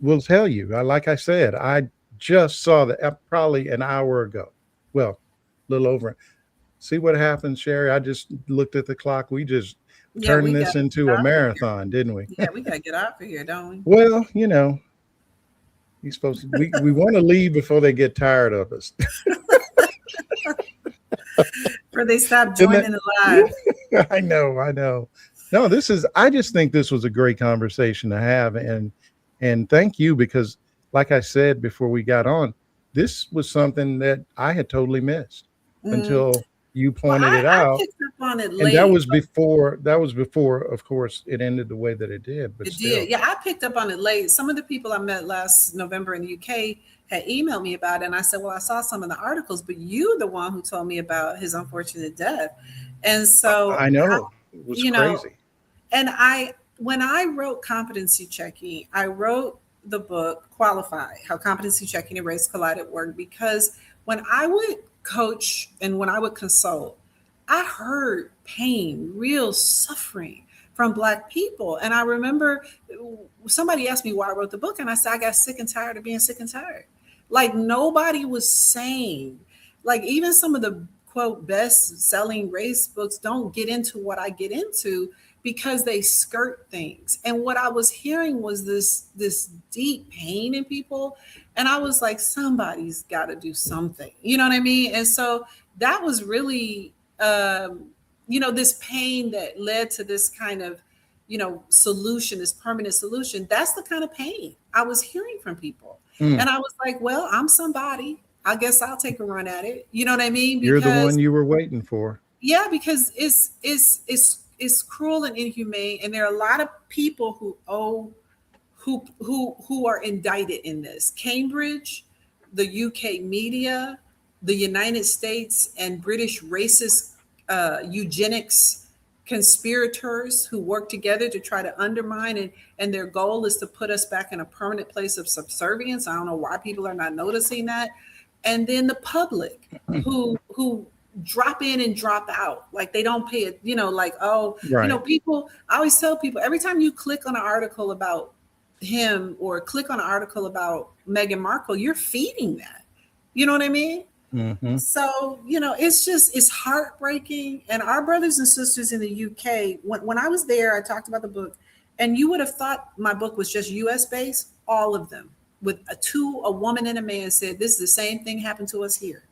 Speaker 1: will tell you. Like I said, I just saw the probably an hour ago. Well, a little over. See what happens, Sherry? I just looked at the clock. We just
Speaker 2: yeah, we
Speaker 1: turned
Speaker 2: got
Speaker 1: this
Speaker 2: to
Speaker 1: into
Speaker 2: get
Speaker 1: a
Speaker 2: out of here.
Speaker 1: marathon, didn't we?
Speaker 2: Yeah, we got to get out of here, don't we?
Speaker 1: Well, you're supposed to, we want to leave before they get tired of us.
Speaker 2: Or they stop
Speaker 1: And that,
Speaker 2: joining the live.
Speaker 1: I know, I know. No, I just think this was a great conversation to have. And thank you, because like I said before we got on, this was something that I had totally missed
Speaker 2: Mm.
Speaker 1: until you
Speaker 2: Well,
Speaker 1: pointed it
Speaker 2: I
Speaker 1: out.
Speaker 2: picked up on it
Speaker 1: And that
Speaker 2: late.
Speaker 1: was before, of course, it ended the way that it did, but
Speaker 2: It did.
Speaker 1: still.
Speaker 2: Yeah, I picked up on it late. Some of the people I met last November in the UK had emailed me about it. And I said, well, I saw some of the articles, but you the one who told me about his unfortunate death. And so,
Speaker 1: I know it was
Speaker 2: you know,
Speaker 1: crazy.
Speaker 2: and when I wrote competency checking, I wrote the book Qualify, How Competency Checking and Race Collide at Work, because when I would coach and when I would consult, I heard pain, real suffering from Black people. And I remember somebody asked me why I wrote the book, and I said, I got sick and tired of being sick and tired. Like nobody was saying, like even some of the quote best selling race books don't get into what I get into because they skirt things. And what I was hearing was this deep pain in people. And I was like, somebody's got to do something. You know what I mean? And so that was really, this pain that led to this kind of, solution, this permanent solution. That's the kind of pain I was hearing from people.
Speaker 1: Mm.
Speaker 2: And I was like, well, I'm somebody. I guess I'll take a run at it. You know what I mean?
Speaker 1: You're the
Speaker 2: Because
Speaker 1: one you were waiting for.
Speaker 2: yeah, because it's cruel and inhumane, and there are a lot of people who are indicted in this. Cambridge, the UK media, the United States and British racist eugenics conspirators who work together to try to undermine, and their goal is to put us back in a permanent place of subservience. I don't know why people are not noticing that. And then the public who drop in and drop out, like they don't pay it, like, oh,
Speaker 1: Right.
Speaker 2: people, I always tell people, every time you click on an article about him or click on an article about Meghan Markle, you're feeding that. You know what I mean?
Speaker 1: Mm-hmm.
Speaker 2: So, it's heartbreaking. And our brothers and sisters in the UK, when I was there, I talked about the book, and you would have thought my book was just US based. All of them, with a woman and a man, said this is the same thing happened to us here.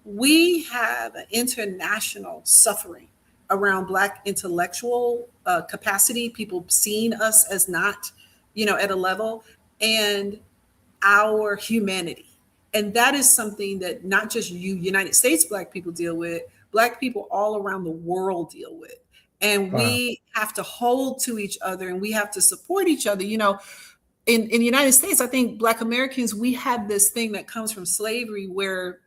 Speaker 2: We have an international suffering around Black intellectual capacity, people seeing us as not, at a level, and our humanity. And that is something that not just United States Black people deal with, Black people all around the world deal with. And
Speaker 1: Wow.
Speaker 2: we have to hold to each other, and we have to support each other. In the United States, I think Black Americans, we have this thing that comes from slavery where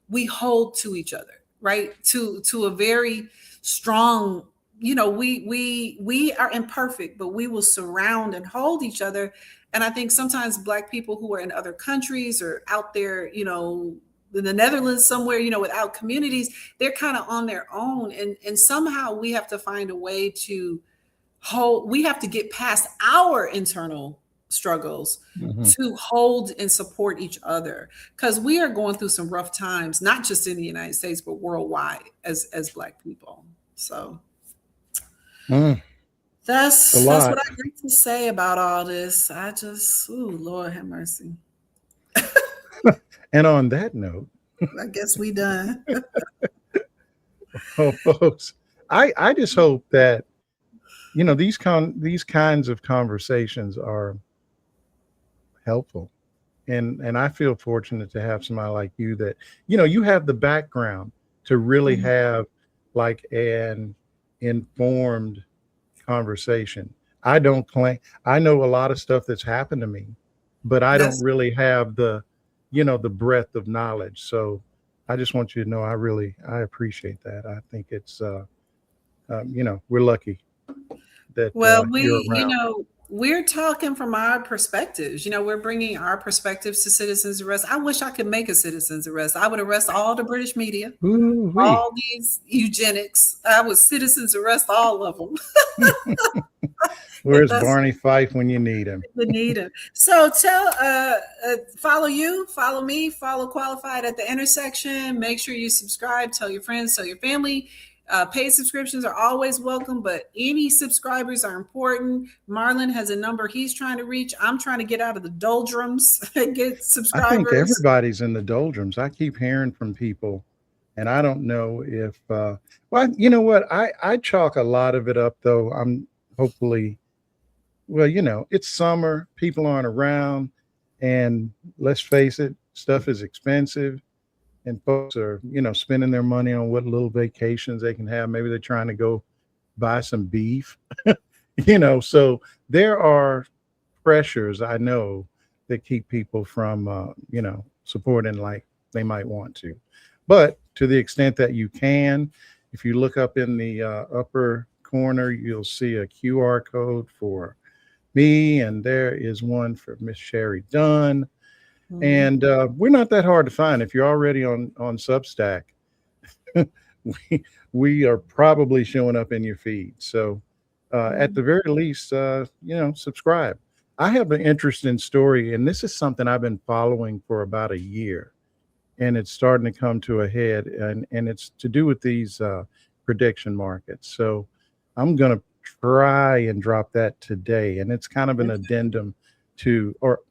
Speaker 2: we hold to each other, right? To a very strong, we are imperfect, but we will surround and hold each other. And I think sometimes Black people who are in other countries or out there, in the Netherlands somewhere, without communities, they're kind of on their own. And somehow we have to find a way to we have to get past our internal struggles to hold and support each other, because we are going through some rough times, not just in the United States, but worldwide as Black people. So that's what I got to say about all this. I just, Lord have mercy.
Speaker 1: And on that note,
Speaker 2: I guess we done.
Speaker 1: oh, folks, I just hope that these kinds of conversations are helpful, and I feel fortunate to have somebody like you that you have the background to really have like an informed conversation. I don't claim I know a lot of stuff that's happened to me, but I don't really have the the breadth of knowledge. So I just want you to know I appreciate that. I think it's we're lucky that you're around.
Speaker 2: We're talking from our perspectives. We're bringing our perspectives to citizens arrest. I wish I could make a citizens arrest. I would arrest all the British media,
Speaker 1: Ooh-wee.
Speaker 2: all these eugenics. I would citizens arrest all of them.
Speaker 1: Where's Barney Fife when you need him?
Speaker 2: You need him. So follow you, follow me, follow Qualified at the Intersection. Make sure you subscribe. Tell your friends, tell your family. Paid subscriptions are always welcome, but any subscribers are important. Marlon has a number he's trying to reach. I'm trying to get out of the doldrums and get subscribers.
Speaker 1: I think everybody's in the doldrums. I keep hearing from people, and I don't know if, well, you know what? I chalk a lot of it up, though. I'm hopefully, well, it's summer. People aren't around. And let's face it, stuff is expensive. And folks are, spending their money on what little vacations they can have. Maybe they're trying to go buy some beef, so there are pressures, I know, that keep people from, supporting like they might want to. But to the extent that you can, if you look up in the upper corner, you'll see a QR code for me. And there is one for Miss Shari Dunn. And we're not that hard to find. If you're already on Substack, we are probably showing up in your feed. So at the very least, subscribe. I have an interesting story, and this is something I've been following for about a year, and it's starting to come to a head, and it's to do with these prediction markets. So I'm going to try and drop that today. And it's kind of an addendum to, or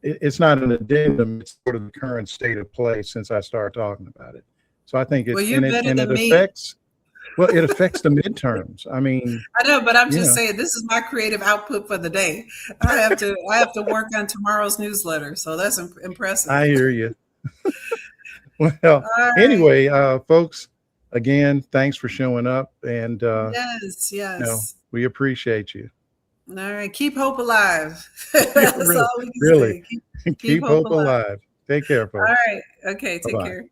Speaker 1: it's not an addendum, it's sort of the current state of play since I started talking about it. So I think
Speaker 2: Well, you're better
Speaker 1: and
Speaker 2: than
Speaker 1: it
Speaker 2: me.
Speaker 1: affects, well, it affects the midterms. I mean,
Speaker 2: I know, but I'm
Speaker 1: you
Speaker 2: just
Speaker 1: know,
Speaker 2: saying this is my creative output for the day. I have to work on tomorrow's newsletter. So that's impressive.
Speaker 1: I hear you. Well,
Speaker 2: All right.
Speaker 1: anyway, folks, again, thanks for showing up, and
Speaker 2: Yes, yes.
Speaker 1: we appreciate you.
Speaker 2: All right. Keep hope alive. That's
Speaker 1: Really,
Speaker 2: all we can
Speaker 1: really,
Speaker 2: say. Keep
Speaker 1: keep
Speaker 2: hope
Speaker 1: hope
Speaker 2: alive.
Speaker 1: alive. Take care,
Speaker 2: All
Speaker 1: folks.
Speaker 2: right. Okay.
Speaker 1: Bye
Speaker 2: Take
Speaker 1: bye.
Speaker 2: care.